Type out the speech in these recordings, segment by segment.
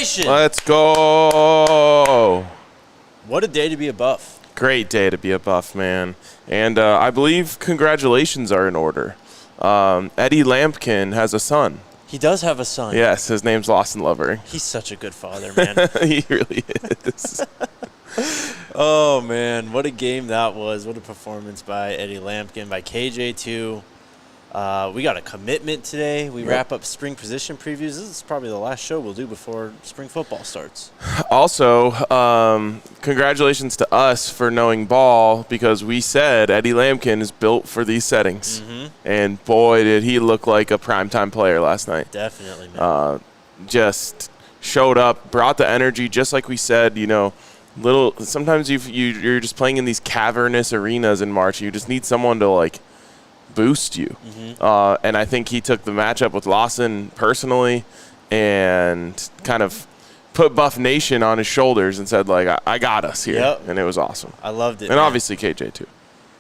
Celebration! Let's go. What a day to be a Buff. Great day to be a Buff, man. And I believe congratulations are in order. Eddie Lampkin has a son. He does have a son. Yes, his name's Lawson Lovering. He's such a good father, man. He really is. Oh, man. What a game that was. What a performance by Eddie Lampkin, by KJ, too. We got a commitment today. We wrap up spring position previews. This is probably the last show we'll do before spring football starts. Also, congratulations to us for knowing ball, because we said Eddie Lampkin is built for these settings. Mm-hmm. And, boy, did he look like a primetime player last night. Definitely, man. Just showed up, brought the energy, just like we said, sometimes you're just playing in these cavernous arenas in March. You just need someone to, boost you. Mm-hmm. And I think he took the matchup with Lawson personally and kind of put Buff Nation on his shoulders and said, I got us here. Yep. And it was awesome. I loved it. And obviously KJ too.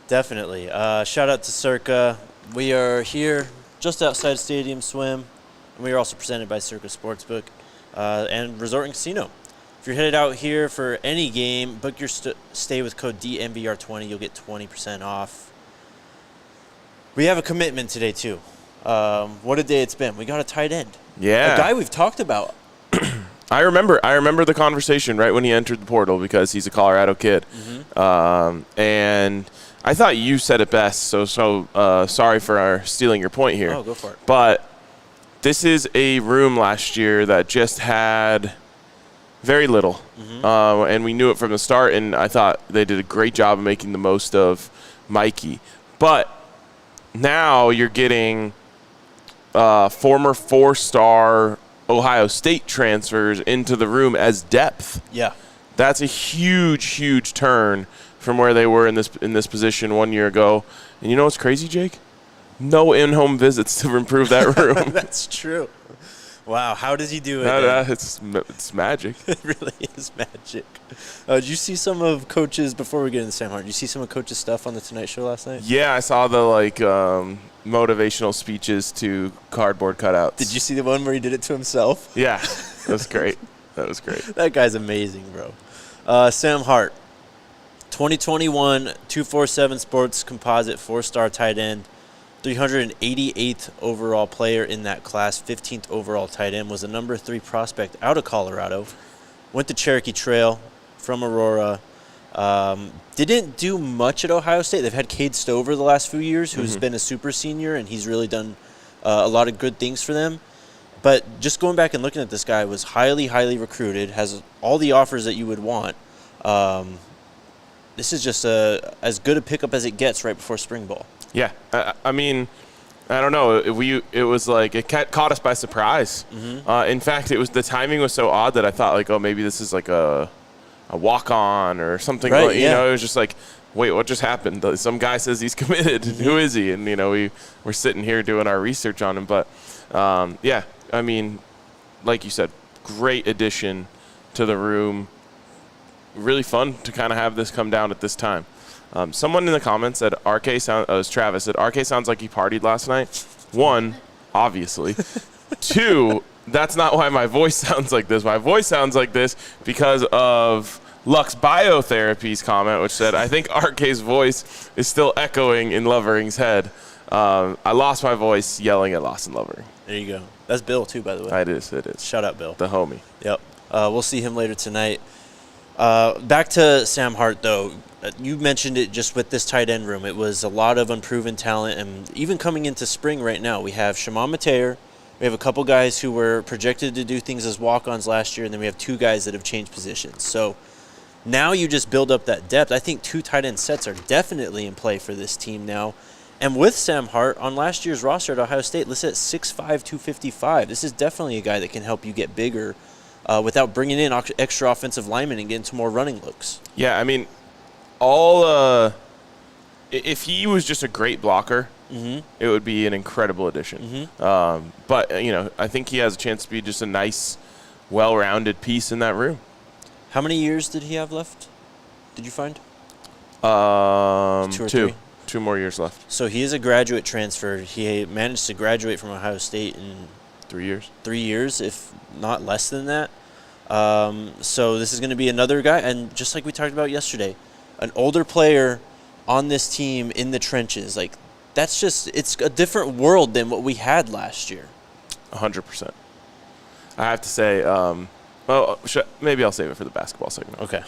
Definitely. Shout out to Circa. We are here just outside Stadium Swim. And we are also presented by Circa Sportsbook and Resort and Casino. If you're headed out here for any game, book your stay with code DNVR20. You'll get 20% off. We have a commitment today, too. What a day it's been. We got a tight end. Yeah. A guy we've talked about. I remember the conversation right when he entered the portal, because he's a Colorado kid. Mm-hmm. And I thought you said it best, so sorry for stealing your point here. Oh, go for it. But this is a room last year that just had very little. Mm-hmm. And we knew it from the start, and I thought they did a great job of making the most of Mikey. But now you're getting former four-star Ohio State transfers into the room as depth. Yeah. That's a huge, huge turn from where they were in this position 1 year ago. And you know what's crazy, Jake? No in-home visits to improve that room. That's true. Wow, how does he do it? It's magic. It really is magic. Did you see some of Coach's, before we get into Sam Hart, did you see some of Coach's stuff on The Tonight Show last night? Yeah, I saw the motivational speeches to cardboard cutouts. Did you see the one where he did it to himself? Yeah, that was great. That guy's amazing, bro. Sam Hart, 2021 247 Sports Composite 4-star tight end. 388th overall player in that class, 15th overall tight end, was the number 3 prospect out of Colorado. Went to Cherokee Trail from Aurora. Didn't do much at Ohio State. They've had Cade Stover the last few years, who's been a super senior, and he's really done a lot of good things for them. But just going back and looking at this guy, was highly, highly recruited, has all the offers that you would want. This is just as good a pickup as it gets right before spring ball. Yeah, I mean, I don't know. It was it caught us by surprise. Mm-hmm. In fact, the timing was so odd that I thought maybe this is a walk-on or something. Right, it was just wait, what just happened? Some guy says he's committed. Mm-hmm. Who is he? And we're sitting here doing our research on him. But yeah, I mean, like you said, great addition to the room. Really fun to kind of have this come down at this time. Someone in the comments said Travis said RK sounds like he partied last night. 1, obviously. 2, that's not why my voice sounds like this. My voice sounds like this because of Lux Biotherapy's comment, which said, I think RK's voice is still echoing in Lovering's head. I lost my voice yelling at Lawson Lovering. There you go. That's Bill, too, by the way. It is. Shout out, Bill. The homie. Yep. We'll see him later tonight. Back to Sam Hart, though. You mentioned it just with this tight end room. It was a lot of unproven talent, and even coming into spring right now, we have Shimon Mateer. We have a couple guys who were projected to do things as walk-ons last year, and then we have 2 guys that have changed positions. So now you just build up that depth. I think 2 tight end sets are definitely in play for this team now. And with Sam Hart, on last year's roster at Ohio State, listed at 6'5", 255. This is definitely a guy that can help you get bigger without bringing in extra offensive linemen and getting some more running looks. Yeah, I mean, if he was just a great blocker, it would be an incredible addition. Mm-hmm. But, I think he has a chance to be just a nice, well-rounded piece in that room. How many years did he have left, did you find? 2 or 3. 2 more years left. So he is a graduate transfer. He managed to graduate from Ohio State in 3 years. 3 years, if not less than that. So this is going to be another guy, and just like we talked about yesterday, an older player on this team in the trenches. Like, that's just, it's a different world than what we had last year. 100%. I have to say, maybe I'll save it for the basketball segment. Okay.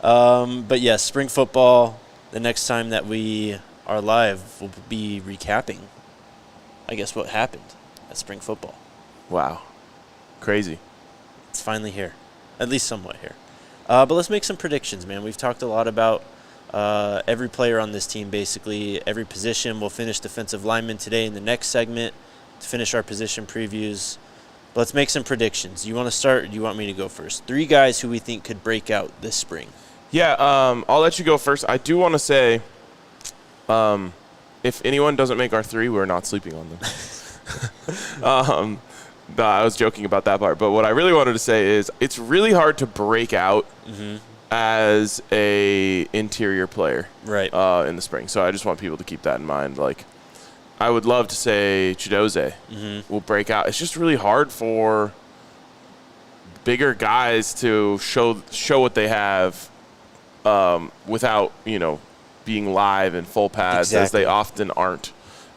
But yes, spring football, the next time that we are live, we'll be recapping, I guess, what happened at spring football. Wow. Crazy. It's finally here, at least somewhat here. But let's make some predictions, man. We've talked a lot about every player on this team, basically, every position. We'll finish defensive lineman today in the next segment to finish our position previews. But let's make some predictions. You want to start, or do you want me to go first? 3 guys who we think could break out this spring. Yeah, I'll let you go first. I do want to say, if anyone doesn't make our 3, we're not sleeping on them. I was joking about that part, but what I really wanted to say is it's really hard to break out as a interior player in the spring. So I just want people to keep that in mind. Like, I would love to say Chidozie will break out. It's just really hard for bigger guys to show what they have without, being live in full pads, as they often aren't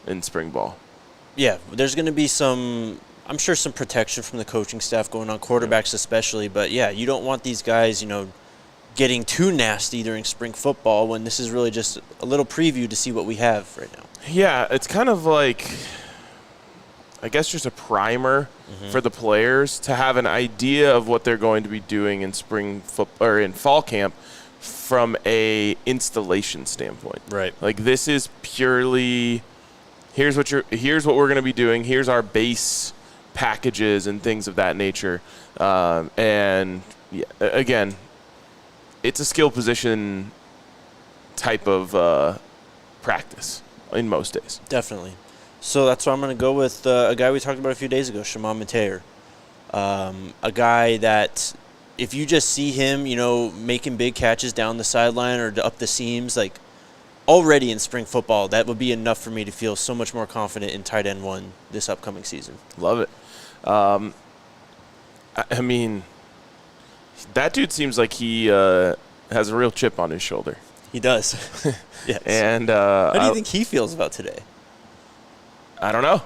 in spring ball. Yeah, there's going to be I'm sure some protection from the coaching staff going on, quarterbacks especially. But, yeah, you don't want these guys, getting too nasty during spring football when this is really just a little preview to see what we have right now. Yeah, it's kind of like, I guess, just a primer for the players to have an idea of what they're going to be doing in or in fall camp from a installation standpoint. Right. Like, this is purely here's what we're going to be doing. Here's our base packages and things of that nature. And yeah, again, it's a skill position type of practice in most days. Definitely. So that's why I'm going to go with a guy we talked about a few days ago, Shimon Mateer. A guy that if you just see him, making big catches down the sideline or up the seams, like already in spring football, that would be enough for me to feel so much more confident in tight end 1 this upcoming season. Love it. I mean, that dude seems like he has a real chip on his shoulder. He does. Yes. And how do you think he feels about today? I don't know.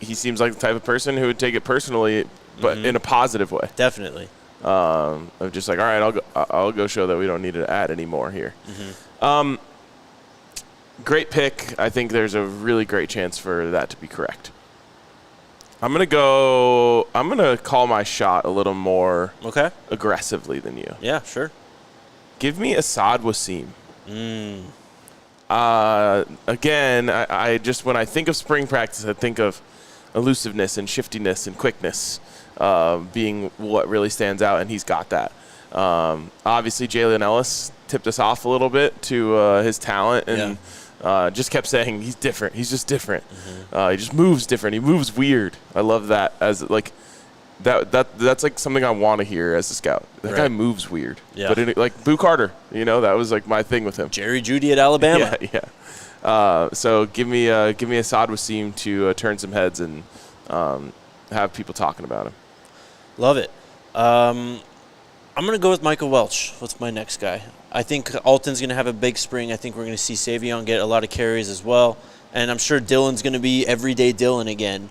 He seems like the type of person who would take it personally, but in a positive way. Definitely. I'm just like, all right, I'll go show that we don't need to add any more here. Great pick. I think there's a really great chance for that to be correct. I'm going to call my shot a little more aggressively than you. Yeah, sure. Give me Asad Wasim. Again, I just, when I think of spring practice, I think of elusiveness and shiftiness and quickness being what really stands out, and he's got that. Obviously, Jalen Ellis tipped us off a little bit to his talent, and just kept saying he's different. He's just different. He just moves different. He moves weird. I love that as like that's like something I want to hear as a scout. That guy moves weird. Yeah. But like Boo Carter, that was like my thing with him. Jerry Jeudy at Alabama. Yeah. So give me Asad Wasim to turn some heads and have people talking about him. Love it. I'm going to go with Michael Welch. What's my next guy? I think Alton's going to have a big spring. I think we're going to see Savion get a lot of carries as well. And I'm sure Dylan's going to be everyday Dylan again.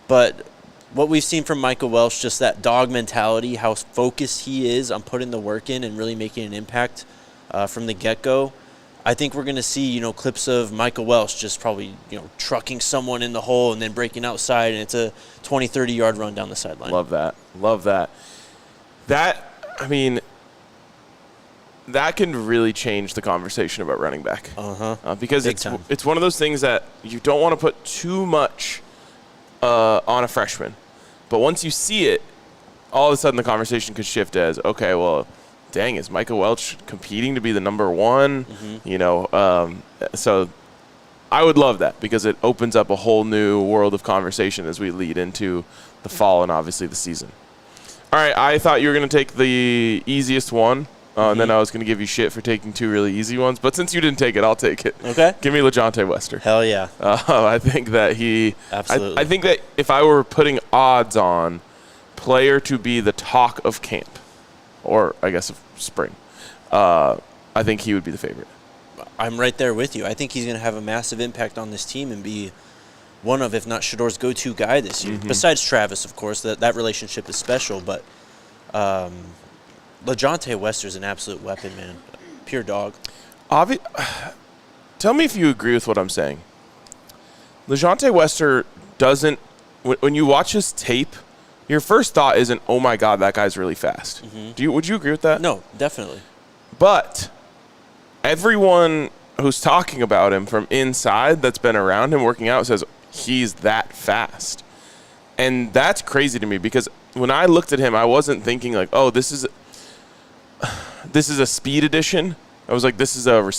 But what we've seen from Michael Welch, just that dog mentality, how focused he is on putting the work in and really making an impact from the get-go. I think we're going to see, clips of Michael Welch just probably, trucking someone in the hole and then breaking outside, and it's a 20, 30-yard run down the sideline. Love that. That can really change the conversation about running back. Because it's one of those things that you don't want to put too much on a freshman. But once you see it, all of a sudden the conversation could shift as, okay, well, dang, is Michael Welch competing to be the number 1? So I would love that because it opens up a whole new world of conversation as we lead into the fall and obviously the season. All right, I thought you were going to take the easiest one. And then I was going to give you shit for taking 2 really easy ones. But since you didn't take it, I'll take it. Okay. Give me LaJohntay Wester. Hell yeah. I think that Absolutely. I think that if I were putting odds on player to be the talk of camp, or I guess of spring, I think he would be the favorite. I'm right there with you. I think he's going to have a massive impact on this team and be one of, if not Shador's go-to guy this year. Mm-hmm. Besides Travis, of course, that relationship is special. But LeJontay Wester's an absolute weapon, man. Pure dog. Tell me if you agree with what I'm saying. LeJontay Wester doesn't – when you watch his tape, your first thought isn't, oh, my God, that guy's really fast. Mm-hmm. Would you agree with that? No, definitely. But everyone who's talking about him from inside that's been around him working out says he's that fast. And that's crazy to me because when I looked at him, I wasn't thinking like, oh, this is a speed edition. I was like, this is a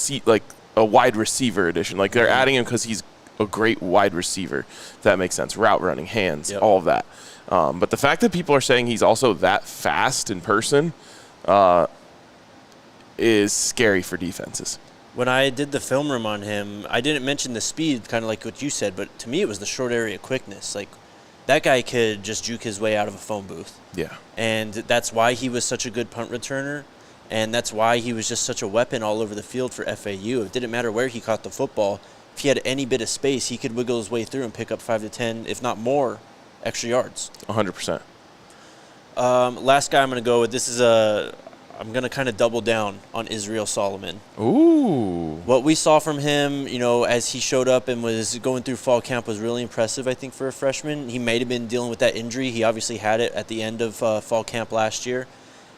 wide receiver edition. Like they're adding him because he's a great wide receiver. If that makes sense. Route running, hands, all of that. But the fact that people are saying he's also that fast in person is scary for defenses. When I did the film room on him, I didn't mention the speed, kind of like what you said, but to me it was the short area quickness. Like, that guy could just juke his way out of a phone booth. Yeah. And that's why he was such a good punt returner, and that's why he was just such a weapon all over the field for FAU. It didn't matter where he caught the football. If he had any bit of space, he could wiggle his way through and pick up 5 to 10, if not more, extra yards. 100%. Last guy I'm going to go with, I'm going to kind of double down on Israel Solomon. Ooh. What we saw from him, as he showed up and was going through fall camp was really impressive, I think, for a freshman. He may have been dealing with that injury. He obviously had it at the end of fall camp last year.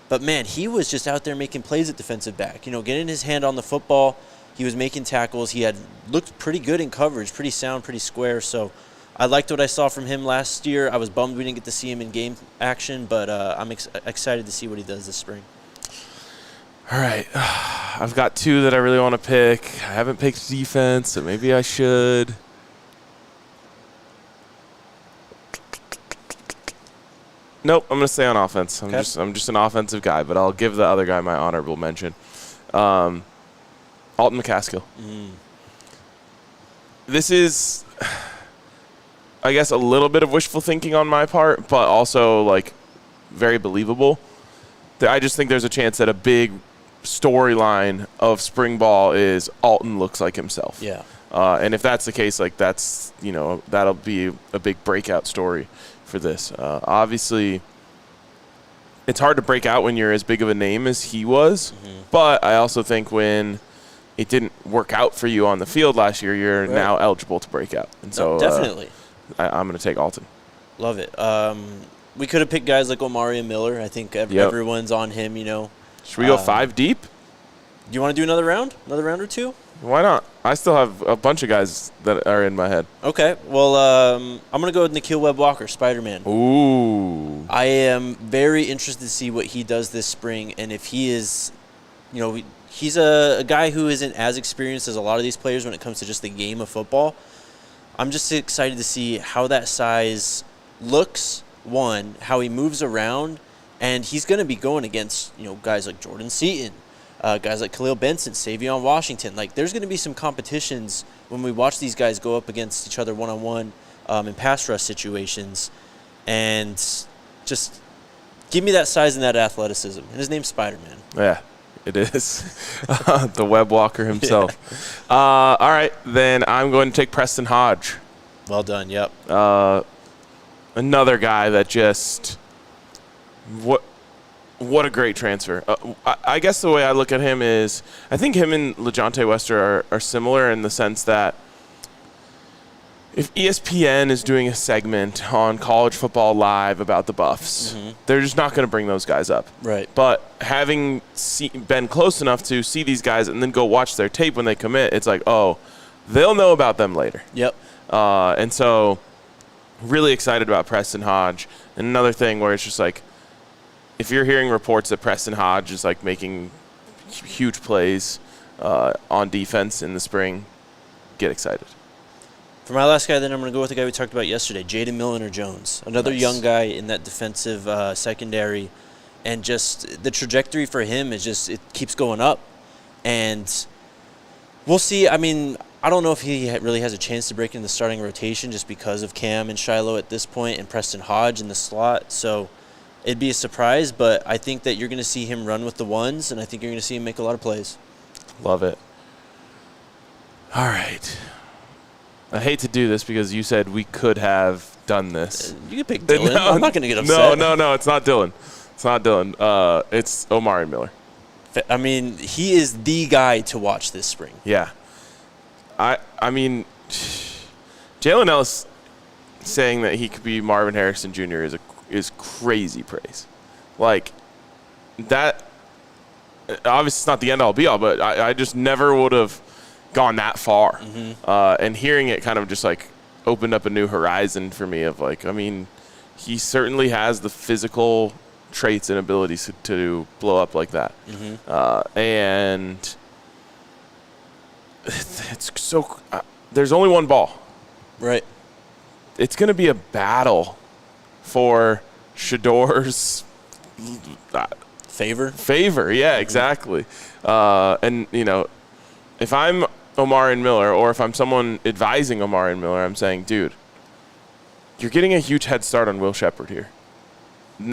But, man, he was just out there making plays at defensive back. Getting his hand on the football. He was making tackles. He had looked pretty good in coverage, pretty sound, pretty square. So I liked what I saw from him last year. I was bummed we didn't get to see him in game action, but I'm excited to see what he does this spring. All right. I've got two that I really want to pick. I haven't picked defense, so maybe I should. Nope, I'm going to stay on offense. I'm just an offensive guy, but I'll give the other guy my honorable mention. Alton McCaskill. This is, I guess, a little bit of wishful thinking on my part, but also, very believable. I just think there's a chance that a big storyline of spring ball is Alton looks like himself. Yeah. And if that's the case, that's, that'll be a big breakout story for this. Obviously, it's hard to break out when you're as big of a name as he was, but I also think when it didn't work out for you on the field last year, you're now eligible to break out. And so definitely. I'm going to take Alton. Love it. We could have picked guys like Omari Miller. I think everyone's on him, Should we go 5 deep? Do you want to do another round? Another round or two? Why not? I still have a bunch of guys that are in my head. Okay. Well, I'm going to go with Nikhil Webb-Walker, Spider-Man. Ooh. I am very interested to see what he does this spring, and if he is, he's a guy who isn't as experienced as a lot of these players when it comes to just the game of football. I'm just excited to see how that size looks, one, how he moves around, and he's going to be going against, guys like Jordan Seaton, guys like Khalil Benson, Savion Washington. There's going to be some competitions when we watch these guys go up against each other one-on-one in pass rush situations, and just give me that size and that athleticism. And his name's Spider-Man. Yeah, it is. The web walker himself. Yeah. All right, then I'm going to take Preston Hodge. Well done, yep. Another guy that just what a great transfer. I guess the way I look at him is I think him and LeJontay Wester are similar in the sense that if ESPN is doing a segment on College Football Live about the Buffs, they're just not going to bring those guys up. Right. But having been close enough to see these guys and then go watch their tape when they commit, it's like, oh, they'll know about them later. Yep. And so really excited about Preston Hodge. And another thing where it's just like, if you're hearing reports that Preston Hodge is making huge plays on defense in the spring, get excited. For my last guy, then I'm going to go with the guy we talked about yesterday, Jaden Milliner-Jones, another young guy in that defensive secondary, and just the trajectory for him is just it keeps going up, and we'll see. I mean, I don't know if he really has a chance to break into the starting rotation just because of Cam and Shiloh at this point, and Preston Hodge in the slot. So it'd be a surprise, but I think that you're going to see him run with the ones, and I think you're going to see him make a lot of plays. Love it. All right. I hate to do this because you said we could have done this. You can pick Dylan. No, I'm not going to get upset. No, it's not Dylan. It's not Dylan. It's Omari Miller. I mean, he is the guy to watch this spring. Yeah. I mean, Jalen Ellis saying that he could be Marvin Harrison Jr. is crazy praise. Like, that, obviously it's not the end-all be-all, but I just never would have gone that far. Mm-hmm. And hearing it kind of just, like, opened up a new horizon for me of, like, I mean, he certainly has the physical traits and abilities to blow up like that. Mm-hmm. And it's so there's only one ball. Right. It's going to be a battle for Shador's favor. Yeah, exactly. And, you know, if I'm Omari Miller or if I'm someone advising Omari Miller, I'm saying, dude, you're getting a huge head start on Will Shepherd here.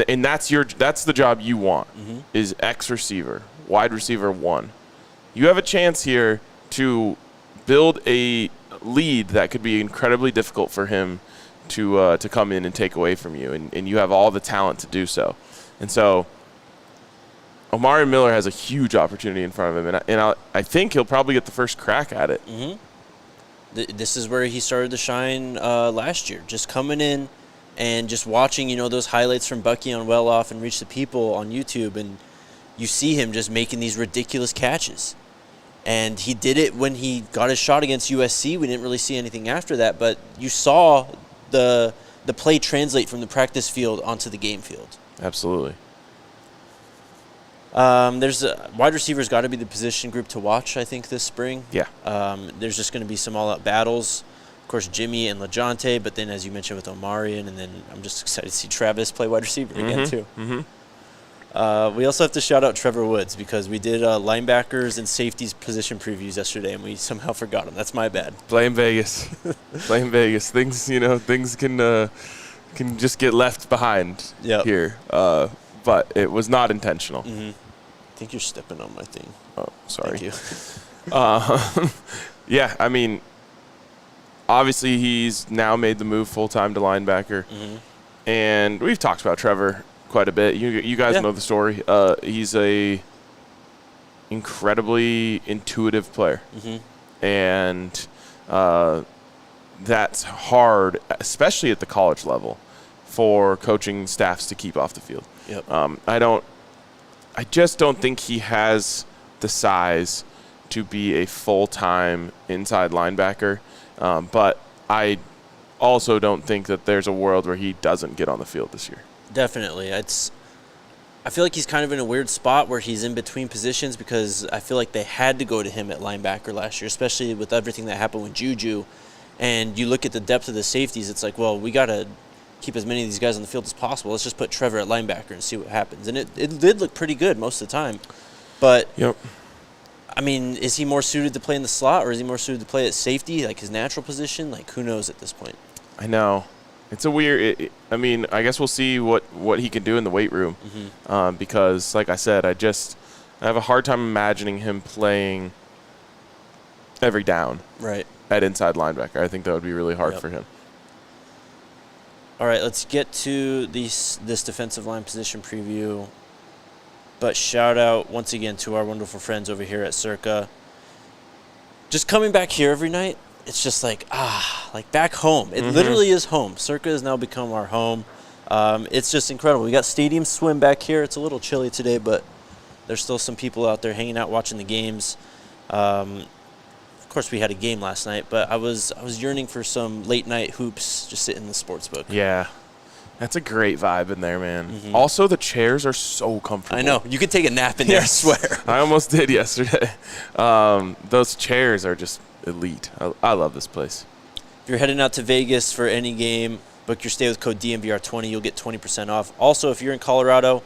And that's the job you want, is X receiver, wide receiver 1. You have a chance here to build a lead that could be incredibly difficult for him to come in and take away from you, and you have all the talent to do so. And so Omari Miller has a huge opportunity in front of him, and I think he'll probably get the first crack at it. Mm-hmm. This is where he started to shine last year, just coming in and just watching, you know, those highlights from Bucky on Well Off and Reach the People on YouTube, and you see him just making these ridiculous catches. And he did it when he got his shot against USC. We didn't really see anything after that, but you saw the play translate from the practice field onto the game field. Absolutely. There's wide receivers got to be the position group to watch, I think, this spring. Yeah. There's just going to be some all-out battles. Of course, Jimmy and LaJonte, but then, as you mentioned, with Omari, and then I'm just excited to see Travis play wide receiver again, too. Mm-hmm. We also have to shout out Trevor Woods because we did linebackers and safeties position previews yesterday, and we somehow forgot him. That's my bad. Blame Vegas. Blame Vegas. Things can just get left behind here. But it was not intentional. Mm-hmm. I think you're stepping on my thing. Oh, sorry. Thank you. Yeah, I mean, obviously he's now made the move full-time to linebacker. Mm-hmm. And we've talked about Trevor quite a bit. You guys know the story. He's a incredibly intuitive player. Mm-hmm. And that's hard, especially at the college level, for coaching staffs to keep off the field. Yep. I just don't think he has the size to be a full-time inside linebacker. But I also don't think that there's a world where he doesn't get on the field this year. Definitely. I feel like he's kind of in a weird spot where he's in between positions because I feel like they had to go to him at linebacker last year, especially with everything that happened with Juju. And you look at the depth of the safeties, it's like, well, we got to keep as many of these guys on the field as possible. Let's just put Trevor at linebacker and see what happens. And it did look pretty good most of the time. But, I mean, is he more suited to play in the slot or is he more suited to play at safety, like his natural position? Like, who knows at this point? I know. It's a weird I mean, I guess we'll see what he can do in the weight room. Mm-hmm. Because, like I said, I have a hard time imagining him playing every down at inside linebacker. I think that would be really hard for him. All right, let's get to this defensive line position preview. But shout out once again to our wonderful friends over here at Circa. Just coming back here every night, it's just like back home. It literally is home. Circa has now become our home. It's just incredible. We got Stadium Swim back here. It's a little chilly today, but there's still some people out there hanging out watching the games. Of course, we had a game last night, but I was yearning for some late night hoops just sitting in the sports book. Yeah. That's a great vibe in there, man. Mm-hmm. Also, the chairs are so comfortable. I know. You could take a nap in there, I swear. I almost did yesterday. Those chairs are just elite. I love this place. If you're heading out to Vegas for any game, book your stay with code DNVR20. You'll get 20% off. Also, if you're in Colorado,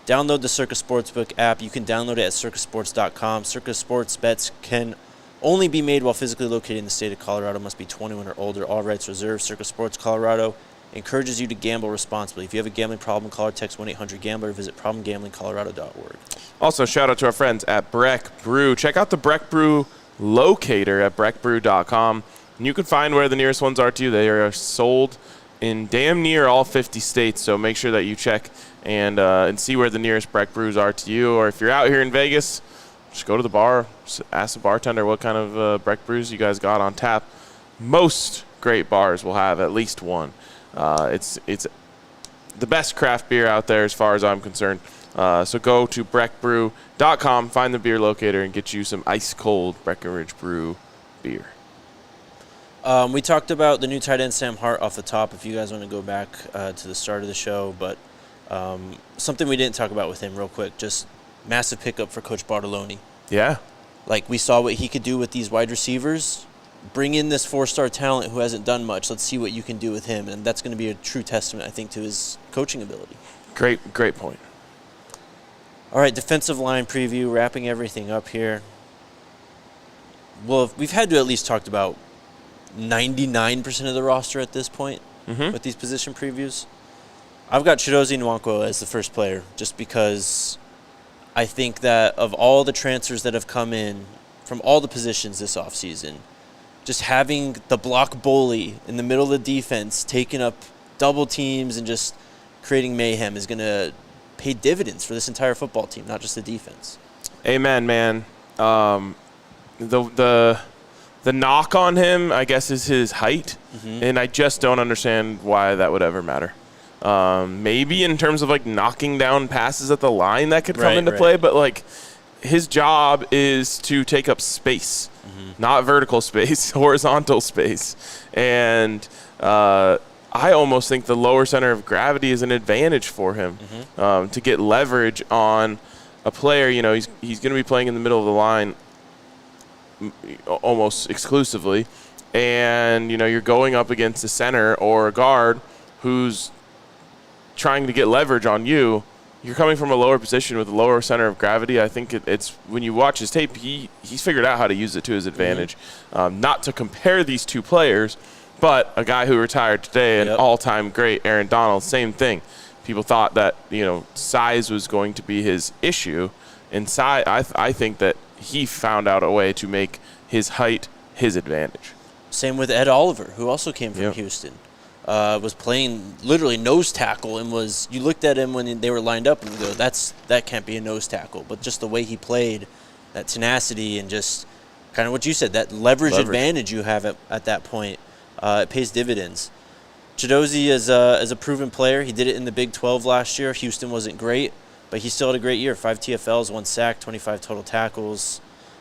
download the Circa Sportsbook app. You can download it at circasports.com. Circa Sports bets can only be made while physically located in the state of Colorado. Must be 21 or older. All rights reserved. Circa Sports Colorado. encourages you to gamble responsibly. If you have a gambling problem, call or text 1-800-GAMBLER or visit problemgamblingcolorado.org. Also, shout out to our friends at Breck Brew. Check out the Breck Brew locator at breckbrew.com. And you can find where the nearest ones are to you. They are sold in damn near all 50 states, so make sure that you check and see where the nearest Breck Brews are to you. Or if you're out here in Vegas, just go to the bar, ask the bartender what kind of Breck Brews you guys got on tap. Most great bars will have at least one. It's the best craft beer out there as far as I'm concerned. So go to breckbrew.com, find the beer locator, and get you some ice-cold Breckenridge Brew beer. We talked about the new tight end Sam Hart off the top, if you guys want to go back to the start of the show. But something we didn't talk about with him real quick, just massive pickup for Coach Bartoloni. Yeah. Like, we saw what he could do with these wide receivers. Bring in this 4-star talent who hasn't done much. Let's see what you can do with him. And that's going to be a true testament, I think, to his coaching ability. Great point. All right, defensive line preview, wrapping everything up here. Well, we've had to at least talk about 99% of the roster at this point with these position previews. I've got Chidozie Nwankwo as the first player just because I think that of all the transfers that have come in from all the positions this offseason, just having the block bully in the middle of the defense taking up double teams and just creating mayhem is going to pay dividends for this entire football team, not just the defense. Amen, man. The knock on him, I guess, is his height, and I just don't understand why that would ever matter. Maybe in terms of, like, knocking down passes at the line that could come into play, but, like, his job is to take up space, not vertical space, horizontal space. And I almost think the lower center of gravity is an advantage for him to get leverage on a player. You know, he's going to be playing in the middle of the line almost exclusively. And, you know, you're going up against a center or a guard who's trying to get leverage on you. You're coming from a lower position with a lower center of gravity. I think it's when you watch his tape, he's figured out how to use it to his advantage. Not to compare these two players, but a guy who retired today, an all-time great, Aaron Donald, same thing. People thought that, you know, size was going to be his issue, and size, I think that he found out a way to make his height his advantage. Same with Ed Oliver, who also came from Houston. Was playing literally nose tackle and you looked at him when they were lined up and you go, that can't be a nose tackle. But just the way he played, that tenacity and just kind of what you said, that leverage advantage you have at that point, it pays dividends. Chidozie is a proven player. He did it in the Big 12 last year. Houston wasn't great, but he still had a great year. 5 TFLs, 1 sack, 25 total tackles.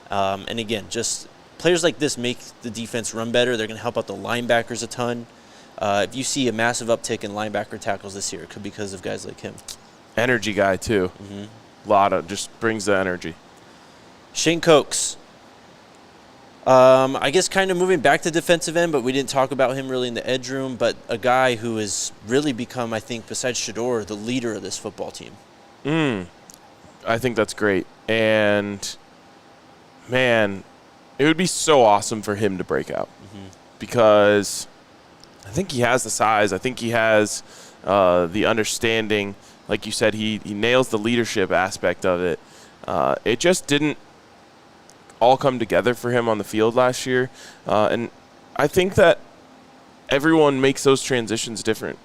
And again, just players like this make the defense run better. They're going to help out the linebackers a ton. If you see a massive uptick in linebacker tackles this year, it could be because of guys like him. Energy guy, too. Just brings the energy. Shane Cokes. I guess kind of moving back to defensive end, but we didn't talk about him really in the edge room, but a guy who has really become, I think, besides Shedeur, the leader of this football team. I think that's great. And, man, it would be so awesome for him to break out because I think he has the size. I think he has the understanding. Like you said, he nails the leadership aspect of it. It just didn't all come together for him on the field last year. And I think that everyone makes those transitions different.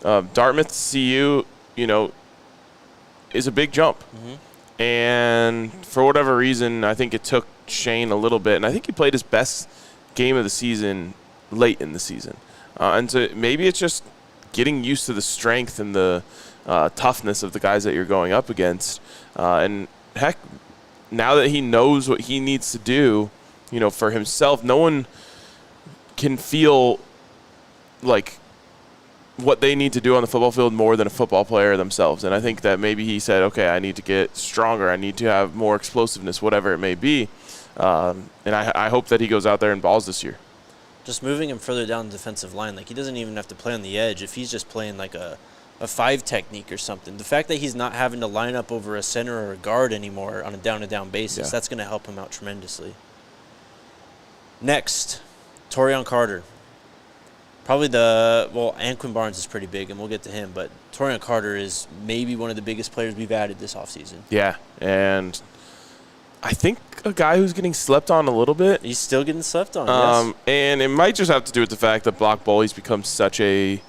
Dartmouth CU, you know, is a big jump. And for whatever reason, I think it took Shane a little bit. And I think he played his best game of the season late in the season. And so maybe it's just getting used to the strength and the toughness of the guys that you're going up against. And heck, now that he knows what he needs to do, you know, for himself, no one can feel like what they need to do on the football field more than a football player themselves. And I think that maybe he said, okay, I need to get stronger. I need to have more explosiveness, whatever it may be. And I hope that he goes out there and balls this year. Just moving him further down the defensive line, like he doesn't even have to play on the edge. If he's just playing like a 5 technique or something, the fact that he's not having to line up over a center or a guard anymore on a down-to-down basis, that's going to help him out tremendously. Next, Torian Carter. Probably Anquin Barnes is pretty big, and we'll get to him, but Torian Carter is maybe one of the biggest players we've added this offseason. Yeah, and I think a guy who's getting slept on a little bit. He's still getting slept on, yes. And it might just have to do with the fact that Block Bully's become such it's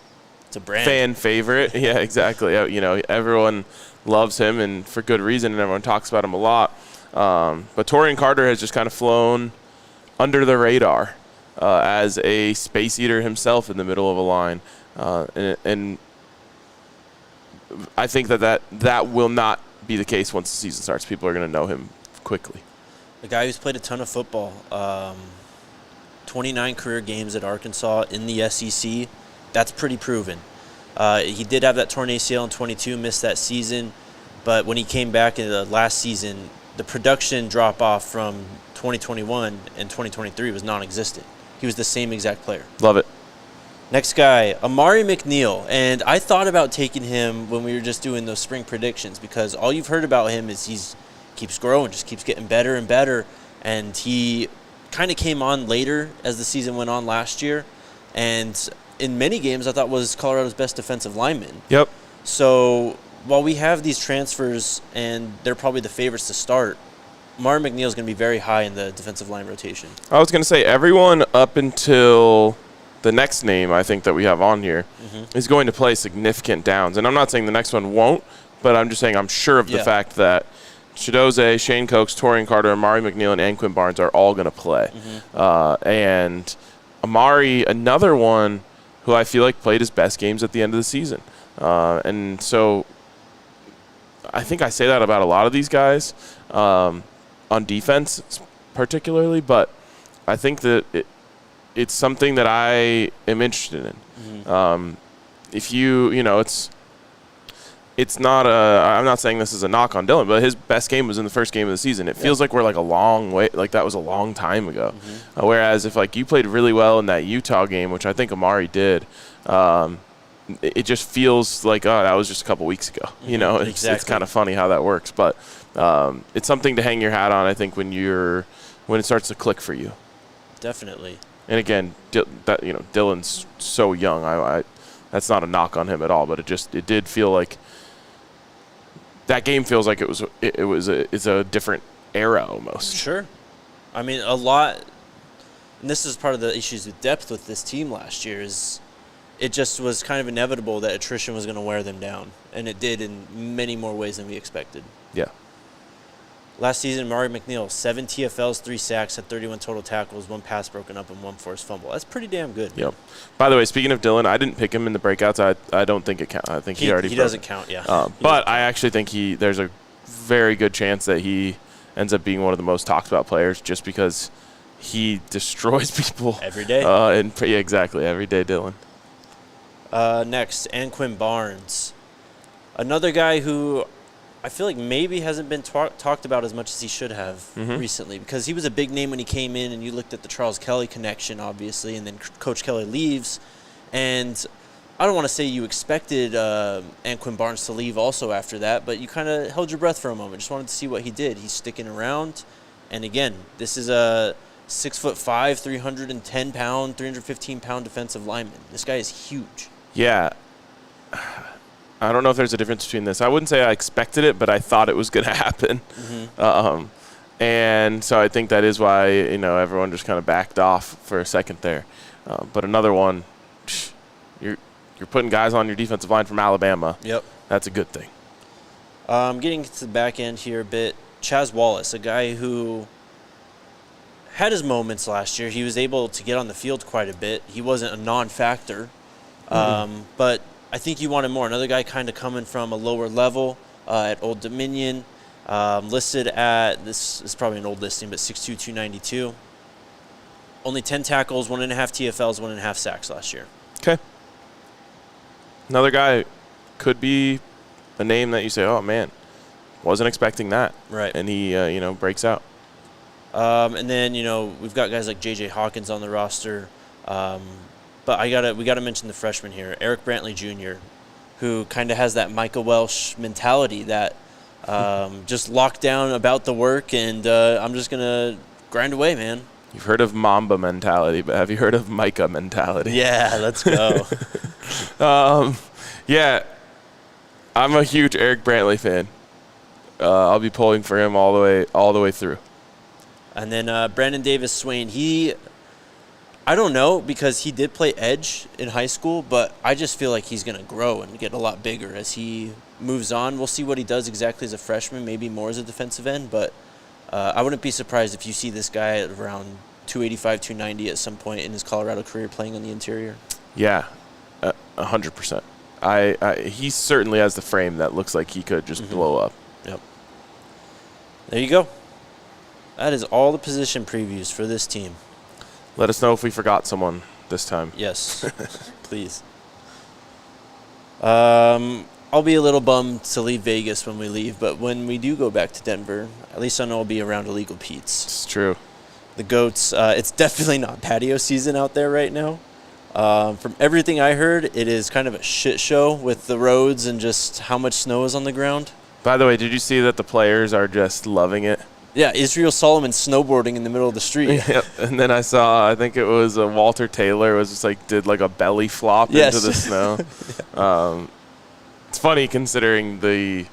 a brand. Fan favorite. Yeah, exactly. Everyone loves him, and for good reason, and everyone talks about him a lot. But Torian Carter has just kind of flown under the radar as a space eater himself in the middle of a line. And I think that will not be the case once the season starts. People are going to know him quickly. A guy who's played a ton of football, 29 career games at Arkansas in the SEC. That's pretty proven. He did have that torn ACL in 22, missed that season. But when he came back in the last season, the production drop-off from 2021 and 2023 was non-existent. He was the same exact player. Love it. Next guy, Amari McNeil. And I thought about taking him when we were just doing those spring predictions because all you've heard about him is he's keeps growing, just keeps getting better and better. And he kind of came on later as the season went on last year. And in many games, I thought was Colorado's best defensive lineman. Yep. So while we have these transfers and they're probably the favorites to start, Amari McNeil is going to be very high in the defensive line rotation. I was going to say everyone up until the next name I think that we have on here is going to play significant downs. And I'm not saying the next one won't, but I'm just saying I'm sure of the fact that Chidoze, Shane Cokes, Torian Carter, Amari McNeil, and Anquin Barnes are all going to play. And Amari, another one who I feel like played his best games at the end of the season. And so I think I say that about a lot of these guys on defense particularly, but I think that it's something that I am interested in. If it's not I'm not saying this is a knock on Dylan, but his best game was in the first game of the season. It feels like we're like a long way, like that was a long time ago. Whereas if like you played really well in that Utah game, which I think Amari did, it just feels like, oh, that was just a couple weeks ago. It's kind of funny how that works, but it's something to hang your hat on, I think, when it starts to click for you. Definitely. And again, Dylan's so young. I that's not a knock on him at all, but it did feel like that game feels like it's a different era almost. Sure. I mean, a lot, and this is part of the issues with depth with this team last year, is it just was kind of inevitable that attrition was going to wear them down, and it did in many more ways than we expected. Yeah. Last season, Amari McNeil, 7 TFLs, 3 sacks, had 31 total tackles, 1 pass broken up, and 1 forced fumble. That's pretty damn good. Yep. By the way, speaking of Dylan, I didn't pick him in the breakouts. I don't think it counts. I think he doesn't count, yeah. But I actually think there's a very good chance that he ends up being one of the most talked about players just because he destroys people. Every day. Yeah, exactly. Every day, Dylan. Next, Anquin Barnes. Another guy who I feel like maybe hasn't been talked about as much as he should have recently, because he was a big name when he came in, and you looked at the Charles Kelly connection, obviously, and then Coach Kelly leaves. And I don't want to say you expected Anquin Barnes to leave also after that, but you kind of held your breath for a moment. Just wanted to see what he did. He's sticking around. And again, this is a 6'5", 310-pound, 315-pound defensive lineman. This guy is huge. Yeah. I don't know if there's a difference between this. I wouldn't say I expected it, but I thought it was going to happen. And so I think that is why, everyone just kind of backed off for a second there. But another one, you're putting guys on your defensive line from Alabama. Yep. That's a good thing. Getting to the back end here a bit, Chaz Wallace, a guy who had his moments last year. He was able to get on the field quite a bit. He wasn't a non-factor. But I think you wanted more. Another guy kind of coming from a lower level at Old Dominion, listed at, this is probably an old listing, but 6'2", 292. Only 10 tackles, 1.5 TFLs, 1.5 sacks last year. Okay. Another guy could be a name that you say, oh, man, wasn't expecting that. Right. And he, breaks out. And then, we've got guys like J.J. Hawkins on the roster. But we gotta mention the freshman here, Eric Brantley Jr., who kind of has that Micah Welsh mentality that just locked down about the work, and I'm just gonna grind away, man. You've heard of Mamba mentality, but have you heard of Micah mentality? Yeah, let's go. Yeah, I'm a huge Eric Brantley fan. I'll be pulling for him all the way through. And then Brandon Davis Swain, I don't know, because he did play edge in high school, but I just feel like he's going to grow and get a lot bigger as he moves on. We'll see what he does exactly as a freshman, maybe more as a defensive end, but I wouldn't be surprised if you see this guy at around 285, 290 at some point in his Colorado career playing on the interior. Yeah, 100%. He certainly has the frame that looks like he could just blow up. Yep. There you go. That is all the position previews for this team. Let us know if we forgot someone this time. Yes, please. I'll be a little bummed to leave Vegas when we leave, but when we do go back to Denver, at least I know I'll be around Illegal Pete's. It's true. The Goats, it's definitely not patio season out there right now. From everything I heard, it is kind of a shit show with the roads and just how much snow is on the ground. By the way, did you see that the players are just loving it? Yeah, Israel Solomon snowboarding in the middle of the street. Yep. And then I saw, I think it was Walter Taylor was just like did like a belly flop into the snow. It's funny considering the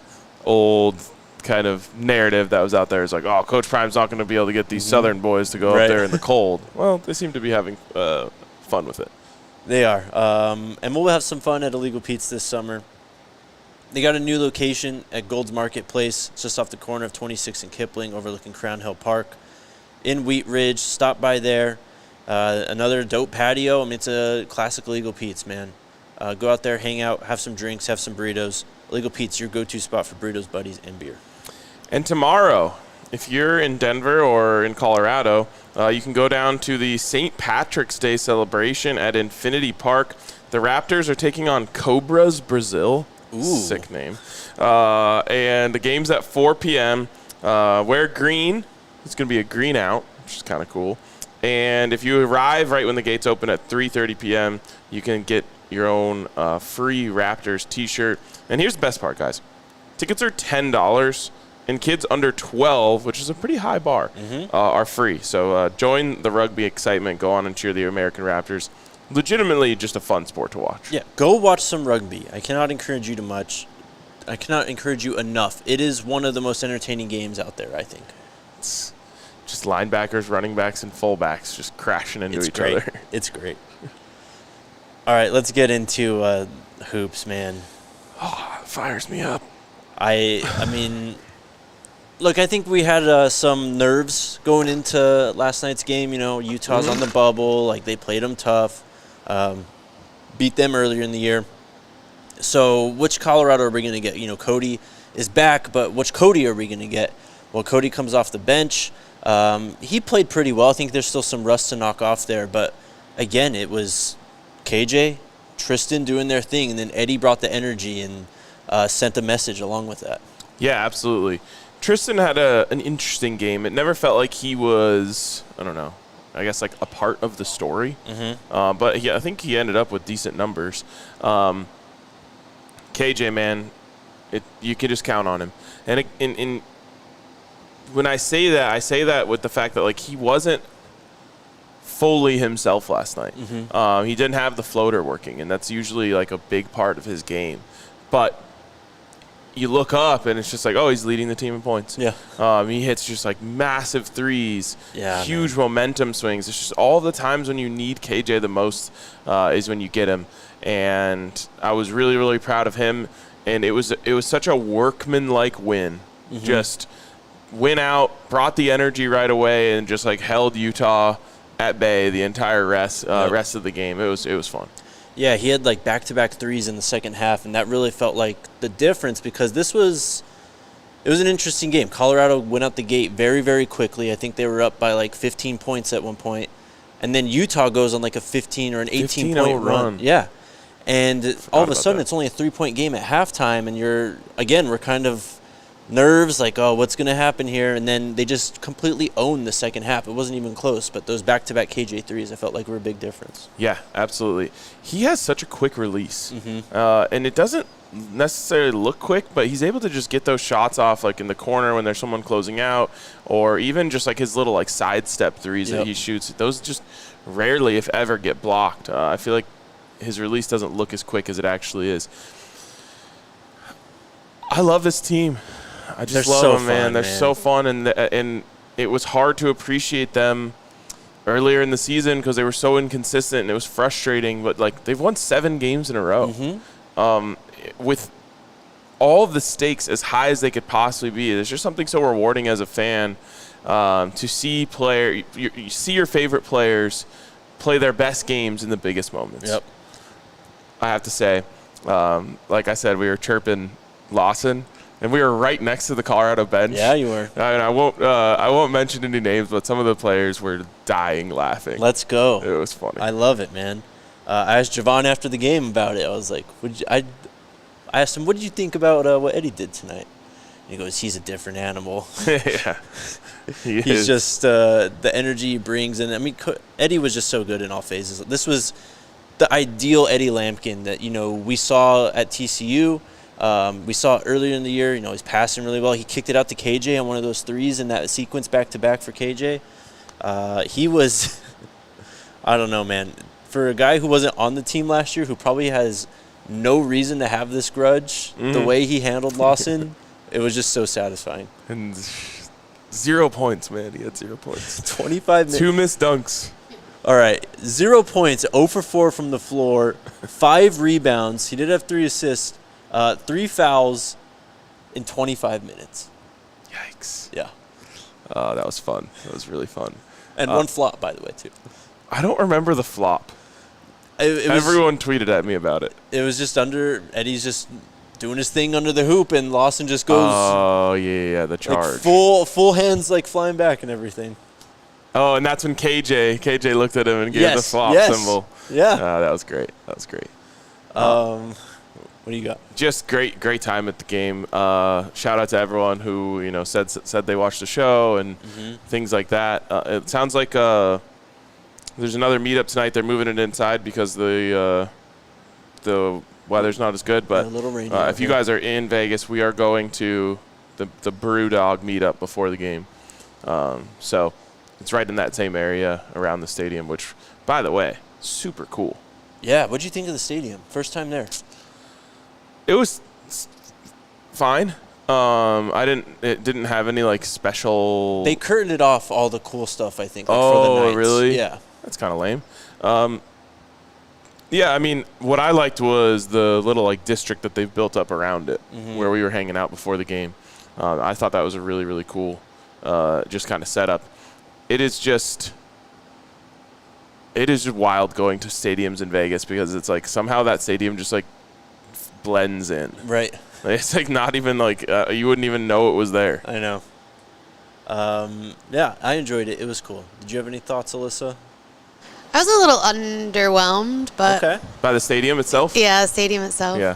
old kind of narrative that was out there. It's like, oh, Coach Prime's not going to be able to get these Southern boys to go up there in the cold. Well, they seem to be having fun with it. They are. And we'll have some fun at Illegal Pete's this summer. They got a new location at Gold's Marketplace. It's just off the corner of 26th and Kipling, overlooking Crown Hill Park in Wheat Ridge. Stop by there. Another dope patio. I mean, it's a classic Illegal Pete's, man. Go out there, hang out, have some drinks, have some burritos. Illegal Pete's, your go-to spot for burritos, buddies, and beer. And tomorrow, if you're in Denver or in Colorado, you can go down to the St. Patrick's Day celebration at Infinity Park. The Raptors are taking on Cobras Brazil. Ooh. Sick name. And the game's at 4 p.m. Wear green. It's going to be a green out, which is kind of cool. And if you arrive right when the gates open at 3:30 p.m., you can get your own free Raptors t-shirt. And here's the best part, guys. Tickets are $10, and kids under 12, which is a pretty high bar, are free. So join the rugby excitement. Go on and cheer the American Raptors. Legitimately just a fun sport to watch. Yeah, go watch some rugby. I cannot encourage you I cannot encourage you enough. It is one of the most entertaining games out there, I think. It's just linebackers, running backs, and fullbacks just crashing into each other. It's great. All right, let's get into hoops, man. Oh, it fires me up. I mean, look, I think we had some nerves going into last night's game. You know, Utah's on the bubble. Like, they played them tough. Beat them earlier in the year. So which Colorado are we going to get? You know, Cody is back, but which Cody are we going to get? Well, Cody comes off the bench. He played pretty well. I think there's still some rust to knock off there. But, again, it was KJ, Tristan doing their thing, and then Eddie brought the energy and sent a message along with that. Yeah, absolutely. Tristan had an interesting game. It never felt like he was, I don't know, I guess like a part of the story. But yeah, I think he ended up with decent numbers. KJ, man, you can just count on him. And when I say that with the fact that like he wasn't fully himself last night. He didn't have the floater working, and that's usually like a big part of his game. But you look up, and it's just like, oh, he's leading the team in points. Yeah. He hits just like massive threes, huge man. Momentum swings. It's just all the times when you need KJ the most is when you get him. And I was really, really proud of him. And it was such a workman-like win. Just went out, brought the energy right away, and just like held Utah at bay the entire rest of the game. It was fun. Yeah, he had like back-to-back threes in the second half, and that really felt like the difference because it was an interesting game. Colorado went out the gate very, very quickly. I think they were up by like 15 points at one point. And then Utah goes on like a 15 or an 18-point run. Yeah. And all of a sudden, it's only a 3-point game at halftime, and we're kind of nerves, like, oh, what's going to happen here? And then they just completely owned the second half. It wasn't even close, but those back-to-back KJ threes, I felt like were a big difference. Yeah, absolutely. He has such a quick release, and it doesn't necessarily look quick, but he's able to just get those shots off, like in the corner when there's someone closing out, or even just like his little like sidestep threes that he shoots. Those just rarely, if ever, get blocked. I feel like his release doesn't look as quick as it actually is. I love this team. I just love them, man. They're so fun, and it was hard to appreciate them earlier in the season because they were so inconsistent, and it was frustrating. But like they've won 7 games in a row, with all of the stakes as high as they could possibly be. There's just something so rewarding as a fan to see you see your favorite players play their best games in the biggest moments. Yep. I have to say, like I said, we were chirping Lawson. And we were right next to the Colorado bench. Yeah, you were. And I won't mention any names, but some of the players were dying laughing. Let's go. It was funny. I love it, man. I asked Javon after the game about it. I was like, I asked him, what did you think about what Eddie did tonight? And he goes, he's a different animal. Yeah. He's just the energy he brings. And, I mean, Eddie was just so good in all phases. This was the ideal Eddie Lampkin that, we saw at TCU. We saw earlier in the year, he's passing really well. He kicked it out to KJ on one of those threes in that sequence back-to-back for KJ. He was, I don't know, man. For a guy who wasn't on the team last year, who probably has no reason to have this grudge, the way he handled Lawson, it was just so satisfying. And 0 points, man. He had 0 points. 25 minutes. 2 missed dunks. All right, 0 points, 0 for 4 from the floor, 5 rebounds. He did have 3 assists. 3 fouls in 25 minutes. Yikes. Yeah. That was fun. That was really fun. And 1 flop, by the way, too. I don't remember the flop. Everyone tweeted at me about it. It was just Eddie's just doing his thing under the hoop, and Lawson just goes. Oh, yeah, the charge. Like full hands, like flying back and everything. Oh, and that's when KJ looked at him and gave the flop symbol. Yeah. That was great. What do you got? Just great time at the game. Shout out to everyone who said they watched the show and things like that. It sounds like there's another meetup tonight. They're moving it inside because the weather's not as good. But a little rainy if you guys are in Vegas, we are going to the Brew Dog meetup before the game. So it's right in that same area around the stadium, which, by the way, super cool. Yeah. What'd you think of the stadium? First time there. It was fine. It didn't have any like special. They curtained it off all the cool stuff, I think. For the nights. Really? Yeah. That's kind of lame. Yeah, I mean, what I liked was the little like district that they've built up around it, where we were hanging out before the game. I thought that was a really, really cool, just kind of setup. It is just wild going to stadiums in Vegas because it's like somehow that stadium just like blends in. Right. It's like not even like you wouldn't even know it was there. I know. Yeah, I enjoyed it. It was cool. Did you have any thoughts, Alyssa? I was a little underwhelmed, but okay. By the stadium itself? Yeah, the stadium itself. Yeah.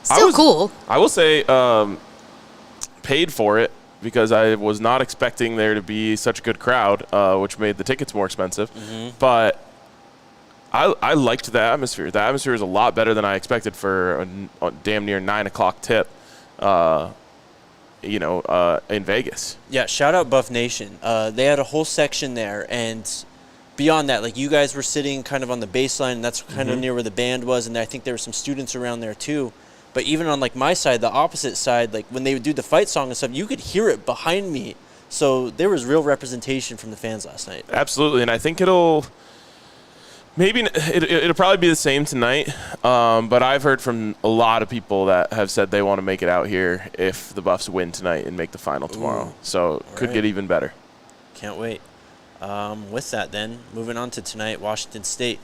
Still cool. I will say paid for it because I was not expecting there to be such a good crowd, which made the tickets more expensive. But I liked the atmosphere. The atmosphere was a lot better than I expected for a damn near 9 o'clock tip, in Vegas. Yeah, shout out Buff Nation. They had a whole section there, and beyond that, like you guys were sitting kind of on the baseline, and that's kind of near where the band was, and I think there were some students around there too. But even on like my side, the opposite side, like when they would do the fight song and stuff, you could hear it behind me. So there was real representation from the fans last night. Absolutely, and I think it'll probably be the same tonight. But I've heard from a lot of people that have said they want to make it out here if the Buffs win tonight and make the final tomorrow. So it could get even better. Can't wait. With that, then, moving on to tonight, Washington State.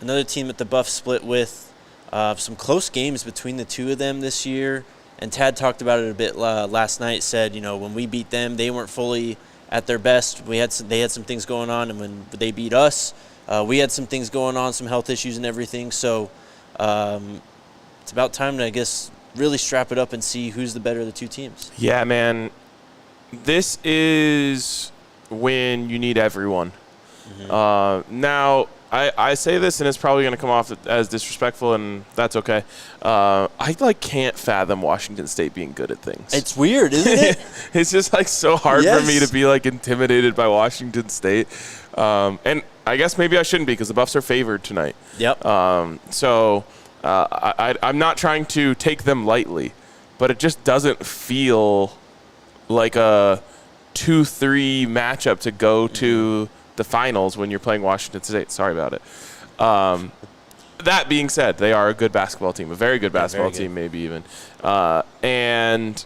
Another team that the Buffs split with. Some close games between the two of them this year. And Tad talked about it a bit last night, said, when we beat them, they weren't fully at their best. They had some things going on, and when they beat us, we had some things going on, some health issues and everything. So it's about time to, I guess, really strap it up and see who's the better of the two teams. Yeah, man. This is when you need everyone. Now, I say this, and it's probably going to come off as disrespectful, and that's okay. I can't fathom Washington State being good at things. It's weird, isn't it? It's just so hard for me to be intimidated by Washington State, and I guess maybe I shouldn't be because the Buffs are favored tonight. Yep. So I'm not trying to take them lightly, but it just doesn't feel like a 2-3 matchup to go to the finals when you're playing Washington State. Sorry about it. That being said, they are a good basketball team, a very good basketball team, maybe even. And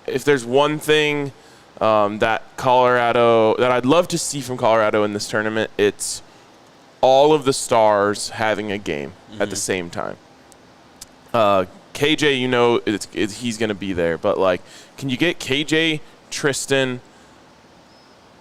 if there's one thing that I'd love to see from Colorado in this tournament, it's all of the stars having a game at the same time. KJ, he's going to be there, but can you get KJ, Tristan,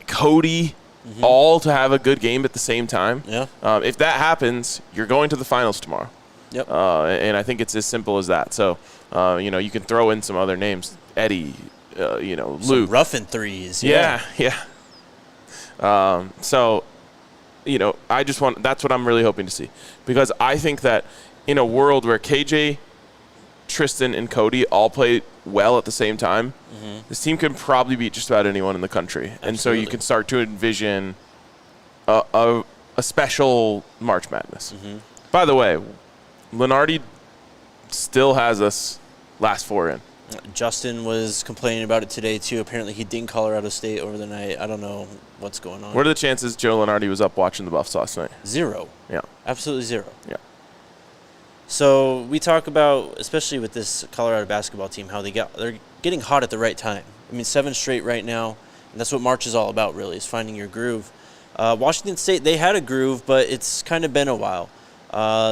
Cody, all to have a good game at the same time? Yeah. If that happens, you're going to the finals tomorrow. Yep. And I think it's as simple as that. So, you can throw in some other names, Eddie, Luke. Some rough and threes. Yeah. So, that's what I'm really hoping to see, because I think that in a world where KJ, Tristan, and Cody all play well at the same time, this team can probably beat just about anyone in the country. Absolutely. And so you can start to envision a special March Madness. By the way, Lenardi still has us last four in. Justin was complaining about it today, too. Apparently he dinged Colorado State over the night. I don't know what's going on. What are the chances Joe Lenardi was up watching the Buffs last night? 0. Yeah. Absolutely 0. Yeah. So we talk about, especially with this Colorado basketball team, how they're getting hot at the right time. I mean, 7 straight right now, and that's what March is all about, really, is finding your groove. Washington State, they had a groove, but it's kind of been a while.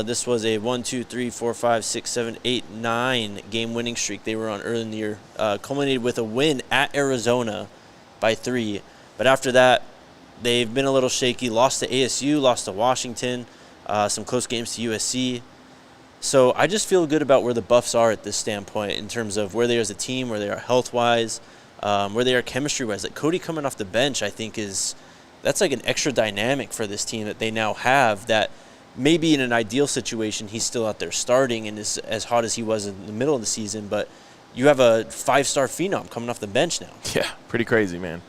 This was a 1, 2, 3, 4, 5, 6, 7, 8, 9 game winning streak they were on early in the year, culminated with a win at Arizona by 3. But after that, they've been a little shaky. Lost to ASU, lost to Washington, some close games to USC. So I just feel good about where the Buffs are at this standpoint in terms of where they are as a team, where they are health-wise, where they are chemistry-wise. Cody coming off the bench, I think that's an extra dynamic for this team that they now have, that maybe in an ideal situation he's still out there starting and is as hot as he was in the middle of the season, but you have a 5-star phenom coming off the bench now. Yeah, pretty crazy, man.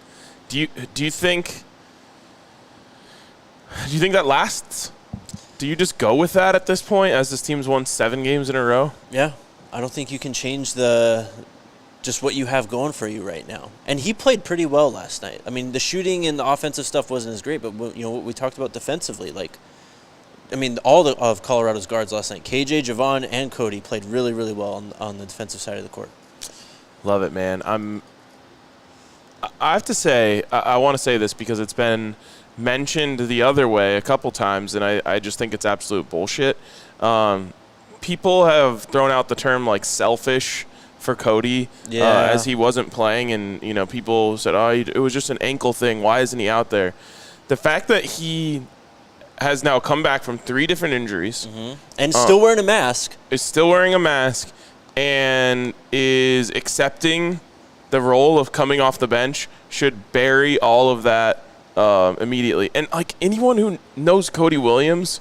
Do you think that lasts? Do you just go with that at this point, as this team's won 7 games in a row? Yeah. I don't think you can change just what you have going for you right now. And he played pretty well last night. I mean, the shooting and the offensive stuff wasn't as great, but what we talked about defensively, all of Colorado's guards last night, KJ, Javon, and Cody played really, really well on the defensive side of the court. Love it, man. I have to say, I want to say this because it's been mentioned the other way a couple times, and I just think it's absolute bullshit. People have thrown out the term selfish for Cody as he wasn't playing, and people said, it was just an ankle thing, why isn't he out there? The fact that he has now come back from 3 different injuries and still wearing a mask, and is accepting the role of coming off the bench should bury all of that immediately. And anyone who knows Cody Williams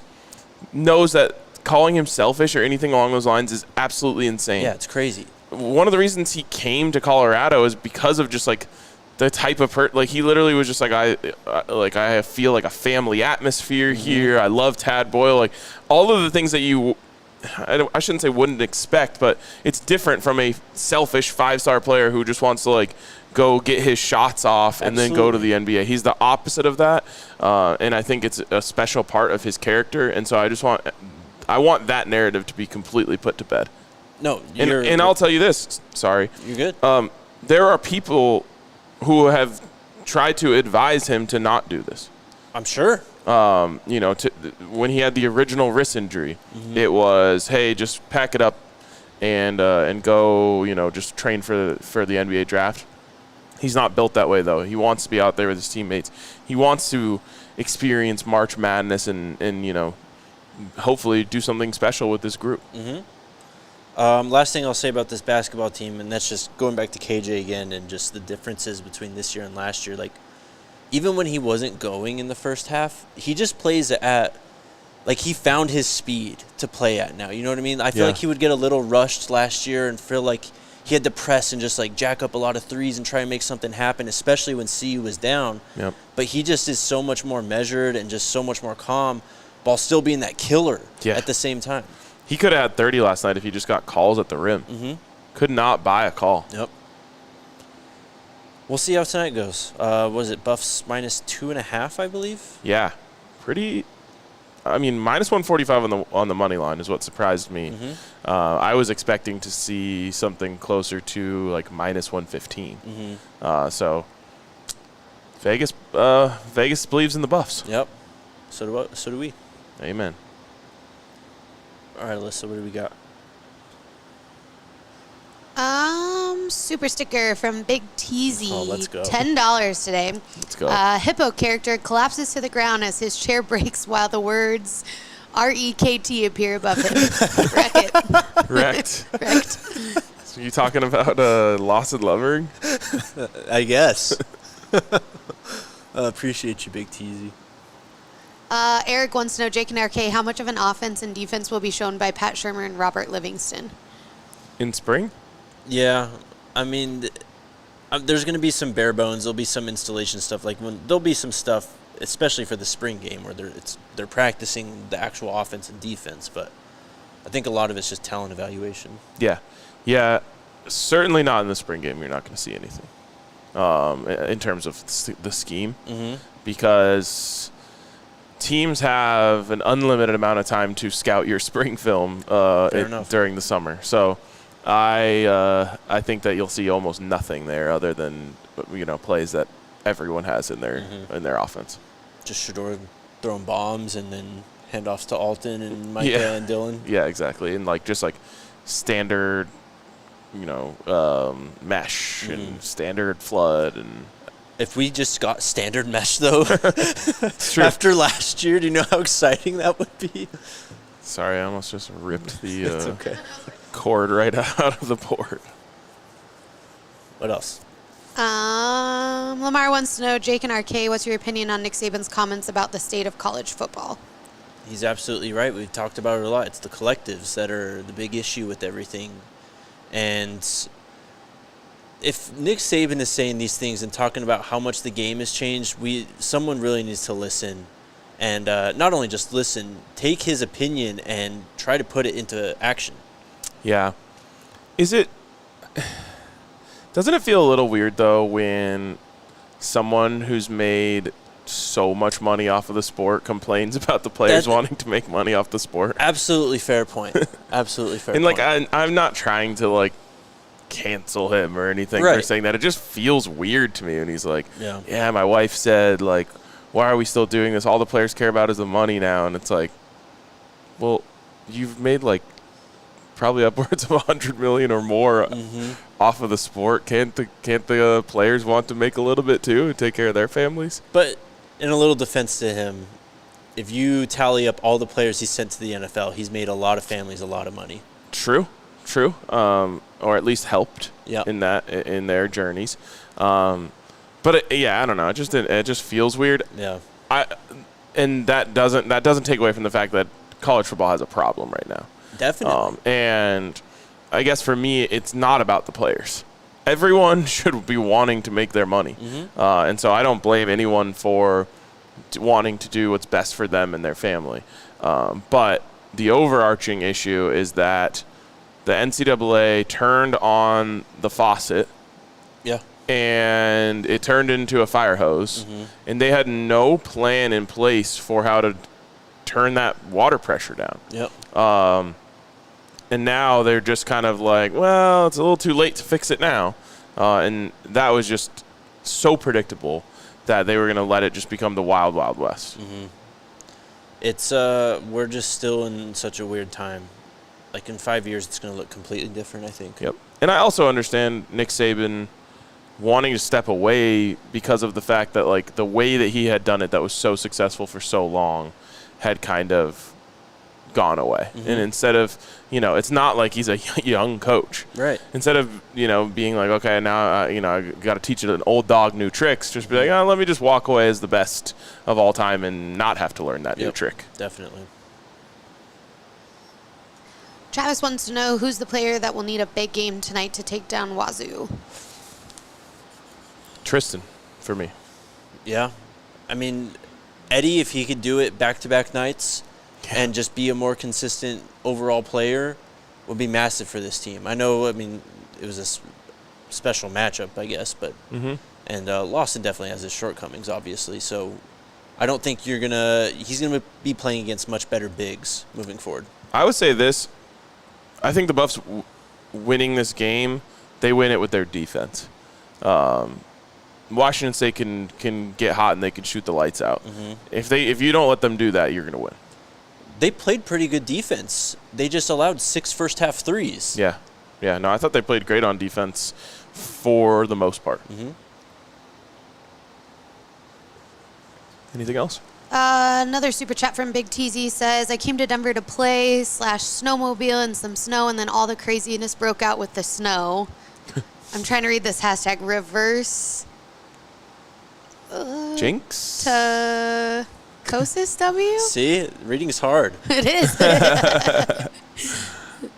knows that calling him selfish or anything along those lines is absolutely insane. Yeah, it's crazy. One of the reasons he came to Colorado is because of just the type of he literally was just I feel like a family atmosphere here. I love Tad Boyle, all of the things that I shouldn't say wouldn't expect, but it's different from a selfish 5-star player who just wants to go get his shots off and then go to the NBA. He's the opposite of that, and I think it's a special part of his character. And so I want that narrative to be completely put to bed. No, and I'll tell you this. Sorry, you're good. There are people who have tried to advise him to not do this. I'm sure. When he had the original wrist injury, it was, hey, just pack it up and go, just train for the NBA draft. He's not built that way, though. He wants to be out there with his teammates. He wants to experience March Madness and hopefully do something special with this group. Last thing I'll say about this basketball team, and that's just going back to KJ again and just the differences between this year and last year. Like, even when he wasn't going in the first half, he just plays at, like, he found his speed to play at now. You know what I mean? I feel like he would get a little rushed last year and feel like he had to press and just, like, jack up a lot of threes and try and make something happen, especially when CU was down. Yep. But he just is so much more measured and just so much more calm while still being that killer at the same time. He could have had 30 last night if he just got calls at the rim. Mm-hmm. Could not buy a call. Yep. We'll see how tonight goes. Was it Buffs -2.5, I believe? Yeah. Pretty. I mean, -145 on the money line is what surprised me. Mm-hmm. I was expecting to see something closer to like -115. Mm-hmm. So Vegas believes in the Buffs. Yep. So do we. Amen. All right, Alyssa, what do we got? Super sticker from Big Teasy. Oh, let's go. $10 today. Let's go. Hippo character collapses to the ground as his chair breaks while the words R-E-K-T appear above him. Wreck it. Wrecked. Wrecked. So you talking about Lawson Lovering? I guess. Appreciate you, Big Teasy. Eric wants to know, Jake and RK, how much of an offense and defense will be shown by Pat Shurmur and Robert Livingston? In spring? Yeah, I mean, there's going to be some bare bones. There'll be some installation stuff. Like there'll be some stuff, especially for the spring game, where they're practicing the actual offense and defense. But I think a lot of it's just talent evaluation. Yeah. Certainly not in the spring game. You're not going to see anything in terms of the scheme, because teams have an unlimited amount of time to scout your spring film during the summer. So I think that you'll see almost nothing there other than plays that everyone has in their offense. Just Shedeur throwing bombs and then handoffs to Alton and Micah and Dylan. Yeah, exactly. And just standard, mesh and standard flood. And if we just got standard mesh though, after last year, do you know how exciting that would be? Sorry, I almost just ripped the it's okay. cord right out of the board. What else? Lamar wants to know, Jake and RK, what's your opinion on Nick Saban's comments about the state of college football? He's absolutely right. We've talked about it a lot. It's the collectives that are the big issue with everything. And if Nick Saban is saying these things and talking about how much the game has changed, someone really needs to listen. And not only just listen, take his opinion and try to put it into action. Yeah. Doesn't it feel a little weird, though, when someone who's made so much money off of the sport complains about the players wanting to make money off the sport? Absolutely fair point. Absolutely fair point. And I'm not trying to, cancel him or anything for saying that. It just feels weird to me when he's like, yeah, my wife said, why are we still doing this? All the players care about is the money now. And it's like, well, you've made, probably upwards of $100 million or more off of the sport. Can't the players want to make a little bit too and take care of their families? But in a little defense to him, if you tally up all the players he sent to the NFL, he's made a lot of families a lot of money. True. Or at least helped in their journeys. But I don't know. It just feels weird. Yeah. And that doesn't take away from the fact that college football has a problem right now. Definitely. And I guess for me, it's not about the players. Everyone should be wanting to make their money. And so I don't blame anyone for wanting to do what's best for them and their family. But the overarching issue is that the NCAA turned on the faucet. Yeah. And it turned into a fire hose. And they had no plan in place for how to turn that water pressure down. Yep. And now they're just kind of like, well, it's a little too late to fix it now. And that was just so predictable that they were going to let it just become the wild, wild west. It's we're just still in such a weird time. In 5 years, it's going to look completely different, I think. Yep. And I also understand Nick Saban wanting to step away because of the fact that, the way that he had done it that was so successful for so long had kind of gone away. And instead of, it's not like he's a young coach. Right. Instead of, being like, okay, now, I got to teach an old dog new tricks, just be like, let me just walk away as the best of all time and not have to learn that new trick. Definitely. Travis wants to know who's the player that will need a big game tonight to take down Wazoo. Tristan, for me. Yeah. I mean, Eddie, if he could do it back-to-back nights and just be a more consistent overall player, would be massive for this team. I know, it was a special matchup, I guess, but and Lawson definitely has his shortcomings, obviously. So I don't think he's gonna be playing against much better bigs moving forward. I would say this. I think the Buffs winning this game, they win it with their defense. Washington State can get hot and they can shoot the lights out. If you don't let them do that, you're gonna win. They played pretty good defense. They just allowed 6 first-half threes. Yeah. No, I thought they played great on defense for the most part. Anything else? Another super chat from Big TZ says, I came to Denver to play / snowmobile in some snow, and then all the craziness broke out with the snow. I'm trying to read this hashtag reverse. Jinx? To Cosis W? See, reading is hard. It is.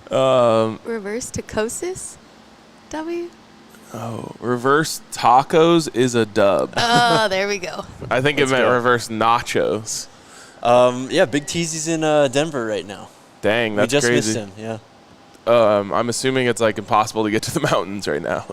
Reverse to Cosis W? Oh, reverse tacos is a dub. Oh, there we go. I think it meant reverse nachos. Yeah, Big TZ's in Denver right now. Dang, that's we just crazy. missed him, yeah. I'm assuming it's like impossible to get to the mountains right now.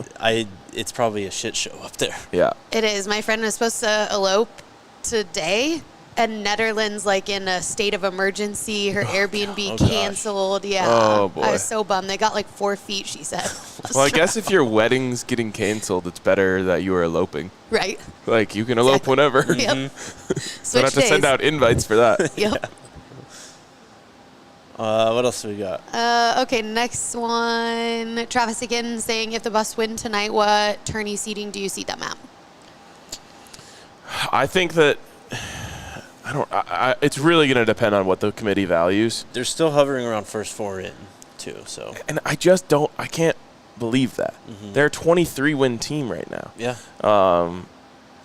It's probably a shit show up there. Yeah. It is. My friend was supposed to elope today, and Netherlands, like, in a state of emergency. Her Airbnb canceled. Yeah. Oh, boy. I was so bummed. They got like 4 feet, she said. Well, I guess if your wedding's getting canceled, it's better that you are eloping. Right. Like, you can elope whenever. Yep. Don't have to send out invites for that. Yep. What else do we got? Okay, next one. Travis again saying, if the Buffs win tonight, what tourney seating do you see them at? I think that it's really going to depend on what the committee values. They're still hovering around first 4 in, too. So. And I can't believe that. They're a 23-win team right now. Yeah.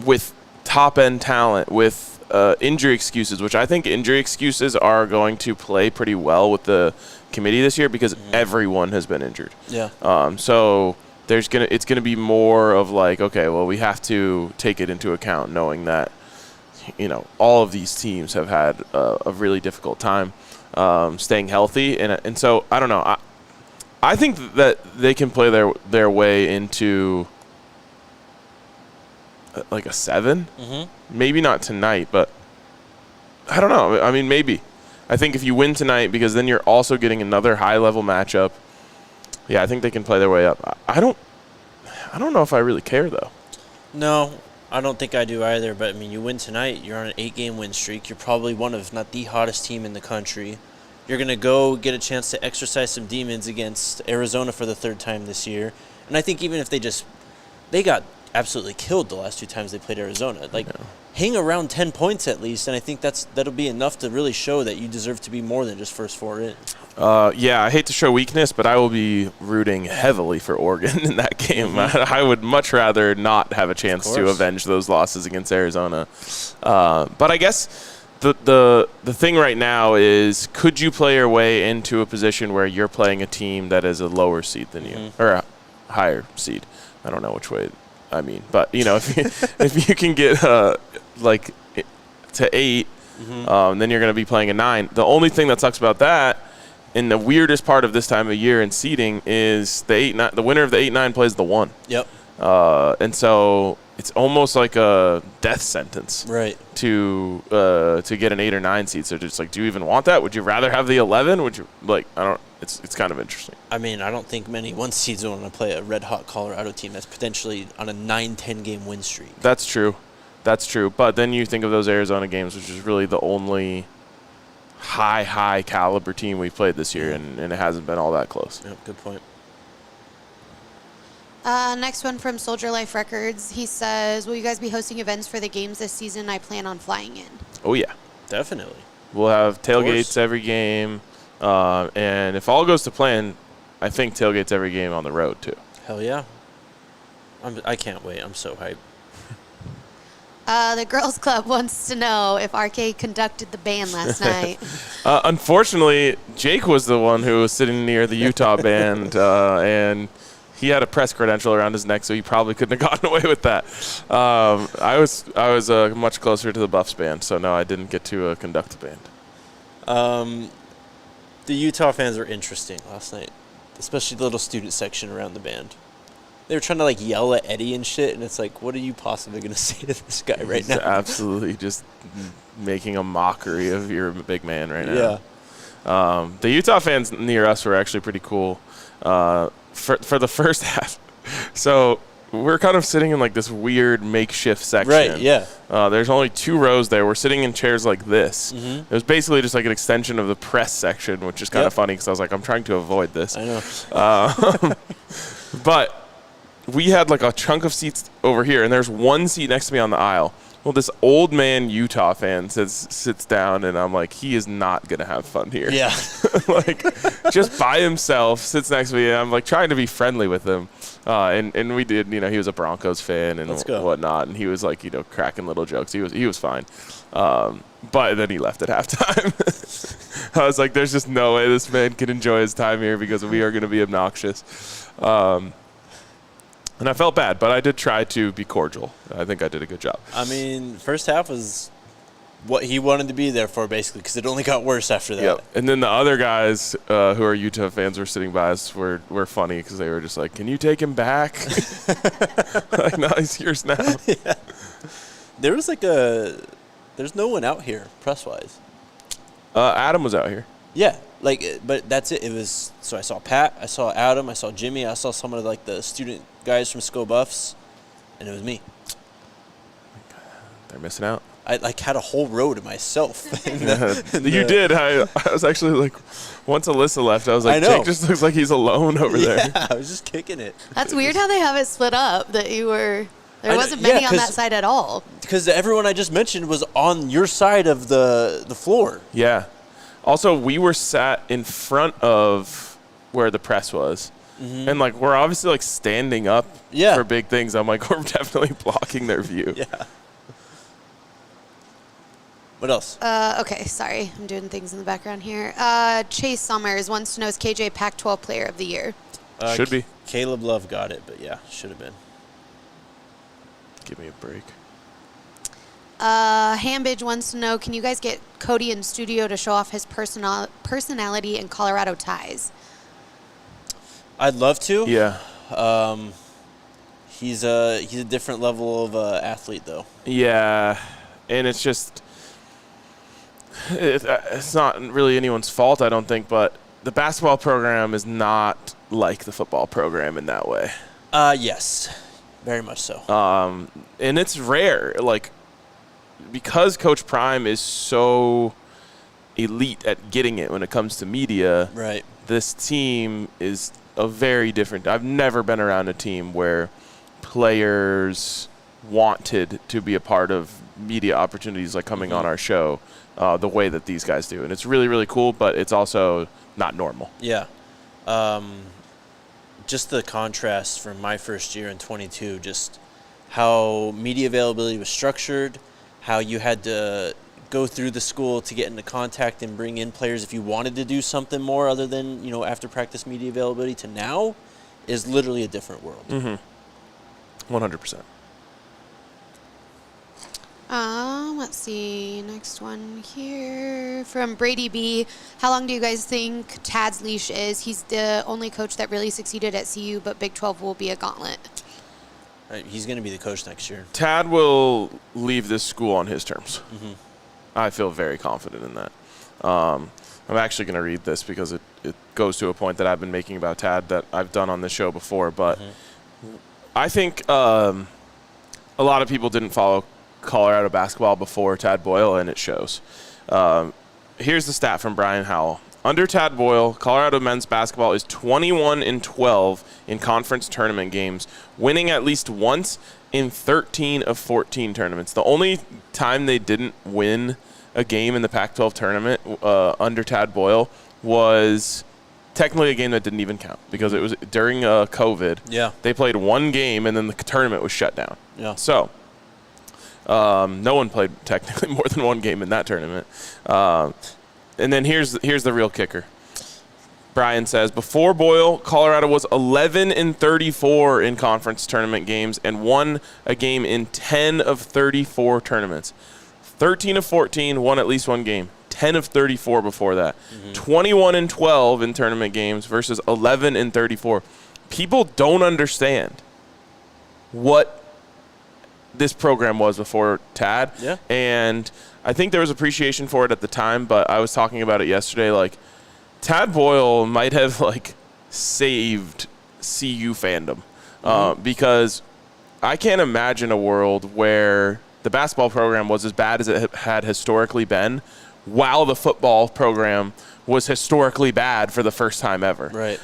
With top-end talent, with injury excuses, which I think injury excuses are going to play pretty well with the committee this year because everyone has been injured. Yeah. So it's gonna be more of like, okay, well, we have to take it into account, knowing that all of these teams have had a really difficult time staying healthy, and so I don't know. I think that they can play their way into like a 7. Maybe not tonight, but I don't know. I mean, maybe. I think if you win tonight, because then you're also getting another high-level matchup. Yeah, I think they can play their way up. I don't know if I really care, though. No, I don't think I do either. But, you win tonight. You're on an 8-game win streak. You're probably one of, if not the hottest team in the country. You're going to go get a chance to exercise some demons against Arizona for the 3rd time this year. And I think even if they got absolutely killed the last 2 times they played Arizona. Hang around 10 points at least, and I think that'll be enough to really show that you deserve to be more than just first 4 in. Yeah, I hate to show weakness, but I will be rooting heavily for Oregon in that game. I would much rather not have a chance to avenge those losses against Arizona. But I guess the thing right now is, could you play your way into a position where you're playing a team that is a lower seed than you, or a higher seed? I don't know which way. But if you can get like to 8, then you're going to be playing a 9. The only thing that sucks about that, and the weirdest part of this time of year in seeding, is the winner of the 8-9 plays the 1. Yep. And so it's almost like a death sentence, right? To get an 8 or 9 seed. So just like, do you even want that? Would you rather have the 11? Would you I don't. It's kind of interesting. I don't think many 1 seeds want to play a red-hot Colorado team that's potentially on a 9-10 game win streak. That's true. But then you think of those Arizona games, which is really the only high caliber team we've played this year, and it hasn't been all that close. Yep, good point. Next one from Soldier Life Records. He says, will you guys be hosting events for the games this season? I plan on flying in. Oh, yeah. Definitely. We'll have tailgates every game. And if all goes to plan, I think tailgates every game on the road, too. Hell yeah. I can't wait. I'm so hyped. The girls' club wants to know if RK conducted the band last night. Unfortunately, Jake was the one who was sitting near the Utah band, and he had a press credential around his neck, so he probably couldn't have gotten away with that. I was much closer to the Buffs band, so no, I didn't get to conduct the band. The Utah fans were interesting last night, especially the little student section around the band. They were trying to, like, yell at Eddie and shit, and it's like, what are you possibly going to say to this guy right now? He's absolutely just making a mockery of your big man right now. Yeah. The Utah fans near us were actually pretty cool for the first half. So we're kind of sitting in, like, this weird makeshift section. Right, yeah. There's only 2 rows there. We're sitting in chairs like this. Mm-hmm. It was basically just like an extension of the press section, which is kind of funny because I was like, I'm trying to avoid this. I know. But we had like a chunk of seats over here, and there's one seat next to me on the aisle. Well, this old man Utah fan sits down, and I'm like, he is not going to have fun here. Yeah. Like, just by himself, sits next to me, and I'm like trying to be friendly with him. And we did, he was a Broncos fan and whatnot, and he was like, cracking little jokes. He was fine. But then he left at halftime. I was like, there's just no way this man can enjoy his time here because we are going to be obnoxious. And I felt bad, but I did try to be cordial. I think I did a good job. I mean, first half was what he wanted to be there for, basically, because it only got worse after that. Yep. And then the other guys who are Utah fans were sitting by us were funny because they were just like, can you take him back? Like, no, he's yours now. Yeah. There was there's no one out here, press-wise. Adam was out here. Yeah, but that's it. It was, so I saw Pat, I saw Adam, I saw Jimmy, I saw some of the student guys from School Buffs, and it was me. They're missing out. I had a whole row to myself. You did. I was actually like, once Alyssa left, I was like, Jake just looks like he's alone over there. Yeah, I was just kicking it. That's weird how they have it split up, that you were... There wasn't many on that side at all. Because everyone I just mentioned was on your side of the floor. Yeah. Also, we were sat in front of where the press was. Mm-hmm. And, we're obviously, standing up for big things. I'm like, we're definitely blocking their view. Yeah. What else? Okay, sorry. I'm doing things in the background here. Chase Summers wants to know, is KJ Pac-12 Player of the Year? Should be. Caleb Love got it, but, yeah, should have been. Give me a break. Hambidge wants to know, can you guys get Cody in studio to show off his personality and Colorado ties? I'd love to. Yeah. He's a different level of athlete, though. Yeah, and it's just it's not really anyone's fault, I don't think, but the basketball program is not like the football program in that way. Yes, very much so. And it's rare, because Coach Prime is so elite at getting it when it comes to media. Right. This team is a very different. I've never been around a team where players wanted to be a part of media opportunities coming on our show the way that these guys do. And it's really, really cool, but it's also not normal. Yeah. Just the contrast from my first year in 22, just how media availability was structured, how you had to go through the school to get into contact and bring in players if you wanted to do something more other than, after practice media availability, to now is literally a different world. Mm-hmm. 100%. Let's see. Next one here from Brady B. How long do you guys think Tad's leash is? He's the only coach that really succeeded at CU, but Big 12 will be a gauntlet. He's going to be the coach next year. Tad will leave this school on his terms. Mm-hmm. I feel very confident in that. I'm actually going to read this because it goes to a point that I've been making about Tad that I've done on this show before. But I think a lot of people didn't follow Colorado basketball before Tad Boyle, and it shows. Here's the stat from Brian Howell. Under Tad Boyle, Colorado men's basketball is 21-12 in conference tournament games, winning at least once in 13 of 14 tournaments. The only time they didn't win a game in the Pac-12 tournament under Tad Boyle was technically a game that didn't even count because it was during COVID. Yeah. They played one game, and then the tournament was shut down. Yeah. So no one played technically more than one game in that tournament. And then here's the real kicker. Brian says, before Boyle, Colorado was 11-34 in conference tournament games and won a game in 10 of 34 tournaments. 13 of 14 won at least one game. 10 of 34 before that. 21-12 in tournament games versus 11-34. People don't understand what this program was before Tad. Yeah. And I think there was appreciation for it at the time, but I was talking about it yesterday. Like, Tad Boyle might have, like, saved CU fandom because I can't imagine a world where the basketball program was as bad as it had historically been while the football program was historically bad for the first time ever. Right.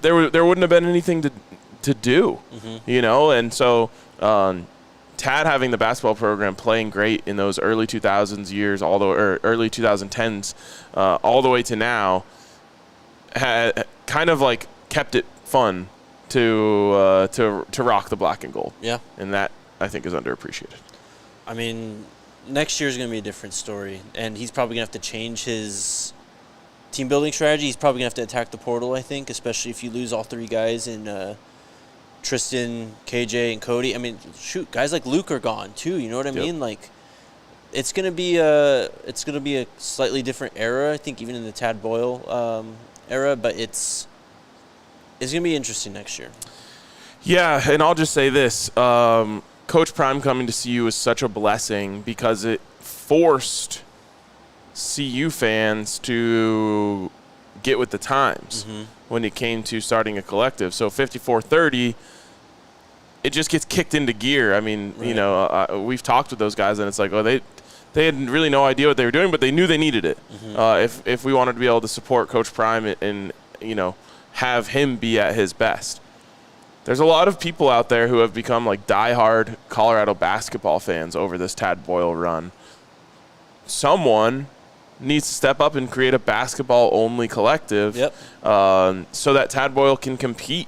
There wouldn't have been anything to do, you know? And so Tad having the basketball program playing great in those early 2000s years, or early 2010s, all the way to now, had kind of like kept it fun to rock the black and gold. Yeah. And that, I think, is underappreciated. I mean, next year's going to be a different story, and he's probably going to have to change his team building strategy. He's probably going to have to attack the portal, I think, especially if you lose all three guys in Tristan, KJ, and Cody. I mean, shoot, guys like Luke are gone too. You know what I mean? Like, it's going to be a slightly different era, I think, even in the Tad Boyle era, but it's going to be interesting next year. Yeah, and I'll just say this. Coach Prime coming to CU is such a blessing because it forced CU fans to get with the times when it came to starting a collective. So 54-30, it just gets kicked into gear. I mean, you know, we've talked with those guys, and it's like, oh, they had really no idea what they were doing, but they knew they needed it. If we wanted to be able to support Coach Prime and you know, have him be at his best. There's a lot of people out there who have become like diehard Colorado basketball fans over this Tad Boyle run. Someone needs to step up and create a basketball-only collective so that Tad Boyle can compete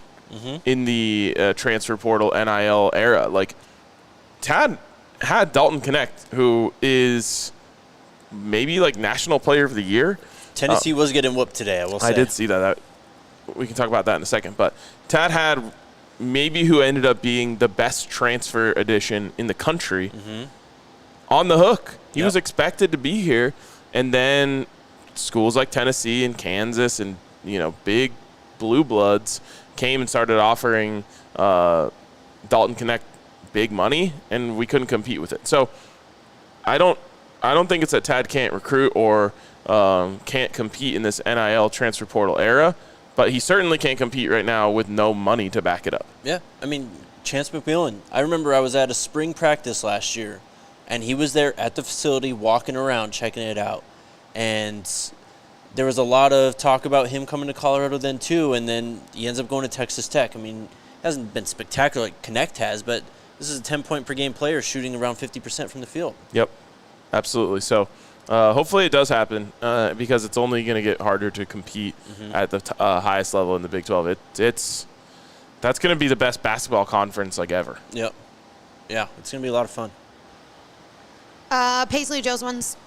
in the transfer portal NIL era. Like, Tad had Dalton Connect, who is maybe like National Player of the Year. Tennessee was getting whooped today, I will say. I did see that. We can talk about that in a second. But Tad had maybe who ended up being the best transfer addition in the country on the hook. He was expected to be here. And then schools like Tennessee and Kansas and, you know, big blue bloods came and started offering Dalton Connect big money, and we couldn't compete with it. So I don't think it's that Tad can't recruit or can't compete in this NIL transfer portal era, but he certainly can't compete right now with no money to back it up. Yeah, I mean, Chance McMillan. I remember I was at a spring practice last year, and he was there at the facility walking around, checking it out. And there was a lot of talk about him coming to Colorado then, too, and then he ends up going to Texas Tech. I mean, it hasn't been spectacular like Connect has, but this is a 10-point-per-game player shooting around 50% from the field. Yep, absolutely. So hopefully it does happen because it's only going to get harder to compete at the highest level in the Big 12. That's going to be the best basketball conference like ever. Yep. Yeah, it's going to be a lot of fun. Paisley Jones wants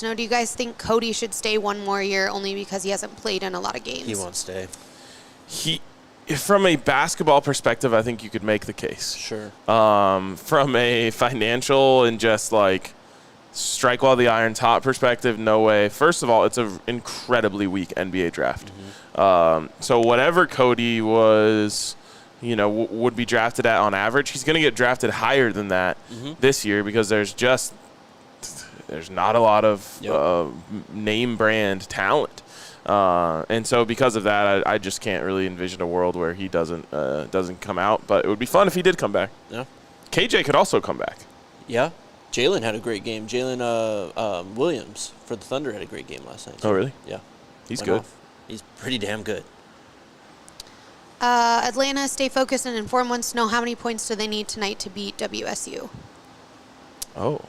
to know, do you guys think Cody should stay one more year only because he hasn't played in a lot of games? He won't stay. From a basketball perspective, I think you could make the case. Sure. From a financial and just like strike while the iron's hot perspective, no way. First of all, it's an incredibly weak NBA draft. So whatever Cody was, would be drafted at on average, he's going to get drafted higher than that this year because there's not a lot of name brand talent. And so because of that, I just can't really envision a world where he doesn't come out. But it would be fun if he did come back. Yeah. KJ could also come back. Yeah. Jalen had a great game. Jalen Williams for the Thunder had a great game last night. Oh, really? Yeah. He's good. He's pretty damn good. Atlanta, stay focused and informed, wants to know how many points do they need tonight to beat WSU? Oh.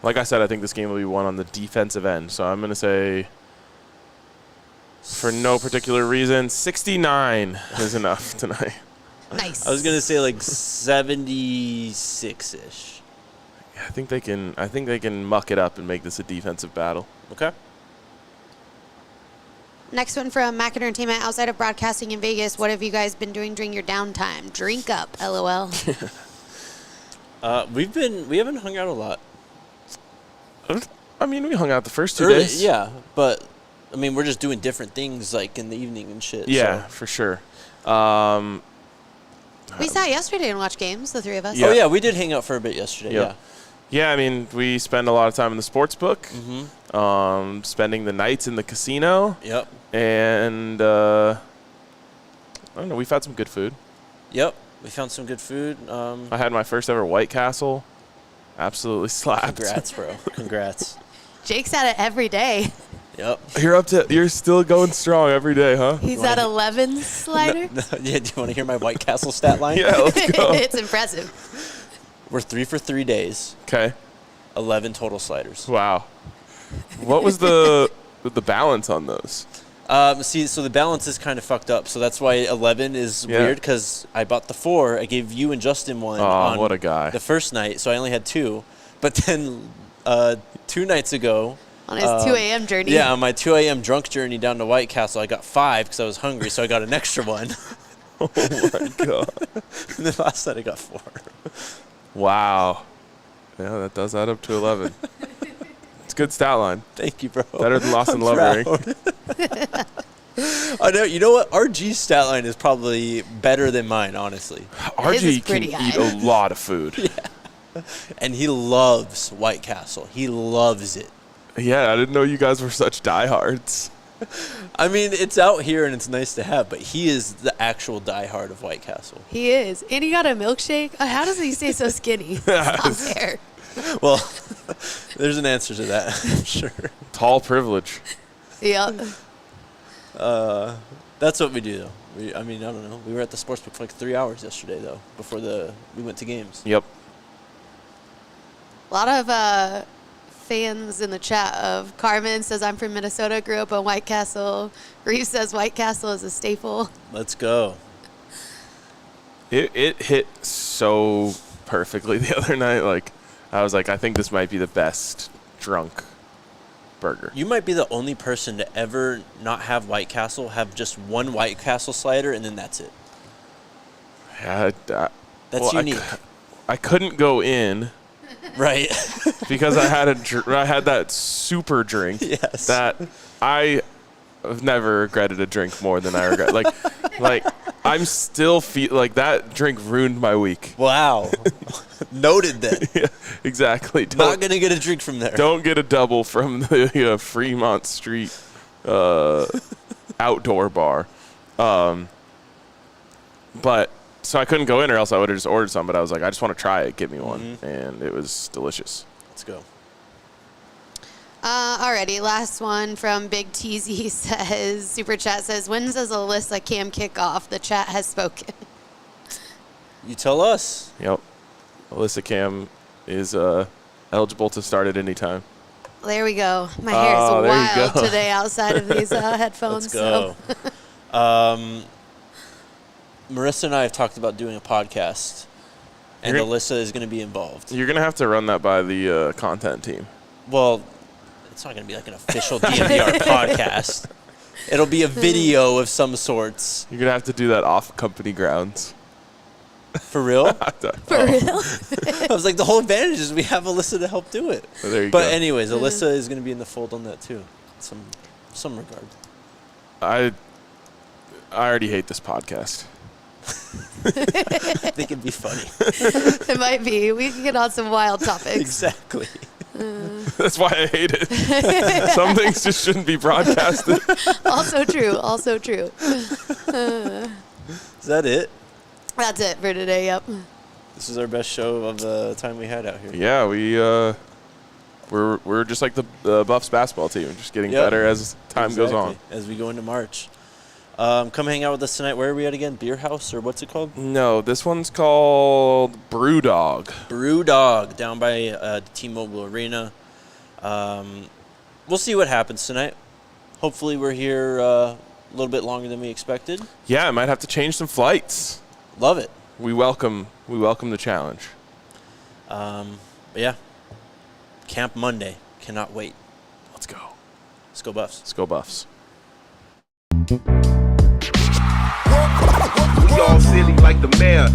Like I said, I think this game will be won on the defensive end. So I'm going to say, for no particular reason, 69 is enough tonight. Nice. I was going to say like 76-ish. Yeah, I think they can muck it up and make this a defensive battle. Okay. Next one from Mac Entertainment. Outside of broadcasting in Vegas, what have you guys been doing during your downtime? Drink up, LOL. We haven't hung out a lot. I mean, we hung out the first 2 days. Yeah, but I mean, we're just doing different things like in the evening and shit. Yeah, so. for sure. We sat yesterday and watched games, the three of us. Yeah. Oh yeah, we did hang out for a bit yesterday. Yep. Yeah, I mean, we spend a lot of time in the sports book, spending the nights in the casino. Yep. And I don't know, we've had some good food. Yep. We found some good food. I had my first ever White Castle. Absolutely slapped. Congrats, bro. Congrats. Jake's at it every day. Yep. You're still going strong every day, huh? He's at 11 slider. Yeah, do you want to hear my White Castle stat line? Yeah, let's go. It's impressive. We're 3 for 3 days. Okay. 11 total sliders. Wow. What was the balance on those? See, so the balance is kind of fucked up. So that's why 11 is weird, because I bought the 4. I gave you and Justin one on what a guy. the first night, so I only had 2. But then 2 nights ago, On his 2 a.m. journey. yeah, on my 2 a.m. drunk journey down to White Castle, I got 5 because I was hungry, so I got an extra one. Oh, my God. And then last night I got 4. Wow. Yeah, that does add up to 11. It's a good stat line. Thank you, bro. Better than Lawson Lovering. I know. You know what? RG's stat line is probably better than mine, honestly. His is RG can pretty high. eat a lot of food. And he loves White Castle. He loves it. Yeah, I didn't know you guys were such diehards. I mean, it's out here and it's nice to have, but he is the actual diehard of White Castle. He is. And he got a milkshake. How does he stay so skinny? It's not fair. Well, there's an answer to that, I'm sure. Tall privilege. Yeah. That's what we do, though. I mean, I don't know. We were at the sportsbook for like 3 hours yesterday, though, before we went to games. Yep. A lot of fans in the chat of Carmen says, I'm from Minnesota, grew up on White Castle. Reeve says White Castle is a staple. Let's go. It hit so perfectly the other night. Like, I was like, I think this might be the best drunk burger. You might be the only person to ever not have White Castle, have just one White Castle slider, and then that's it. Yeah, That's unique. I couldn't go in. Right. Because I had that super drink. Yes. That I have never regretted a drink more than I regret. like I'm still like that drink ruined my week. Wow. Noted then. Yeah, exactly. Not going to get a drink from there. Don't get a double from the Fremont Street outdoor bar. But so I couldn't go in, or else I would have just ordered some. But I was like, I just want to try it. Give me one, and it was delicious. Let's go. Alrighty, last one from Big TZ says, Super Chat says, when does Alyssa Cam kick off? The chat has spoken. You tell us. Yep. Alyssa Cam is eligible to start at any time. There we go. My hair is there you wild go. today outside of these headphones. Let's go. Marissa and I have talked about doing a podcast, and Alyssa is going to be involved. You're going to have to run that by the content team. Well, it's not going to be like an official DNVR podcast. It'll be a video of some sorts. You're going to have to do that off company grounds. For real? For real? I was like, the whole advantage is we have Alyssa to help do it. Well, there you go. But anyways, Alyssa is going to be in the fold on that too, in some regard. I already hate this podcast. I think it'd be funny. It might be. We can get on some wild topics. Exactly. That's why I hate it. Some things just shouldn't be broadcasted. Also true. Also true. Is that it? That's it for today. Yep. This is our best show of the time we had out here. Yeah, we're just like the Buffs basketball team, just getting better as time goes on. As we go into March. Come hang out with us tonight. Where are we at again? Beer House, or what's it called? No, this one's called Brew Dog. Brew Dog, down by the T-Mobile Arena. We'll see what happens tonight. Hopefully we're here a little bit longer than we expected. Yeah, I might have to change some flights. Love it. We welcome the challenge. But yeah, Camp Monday. Cannot wait. Let's go. Let's go Buffs. Let's go Buffs. We all silly like the mayor.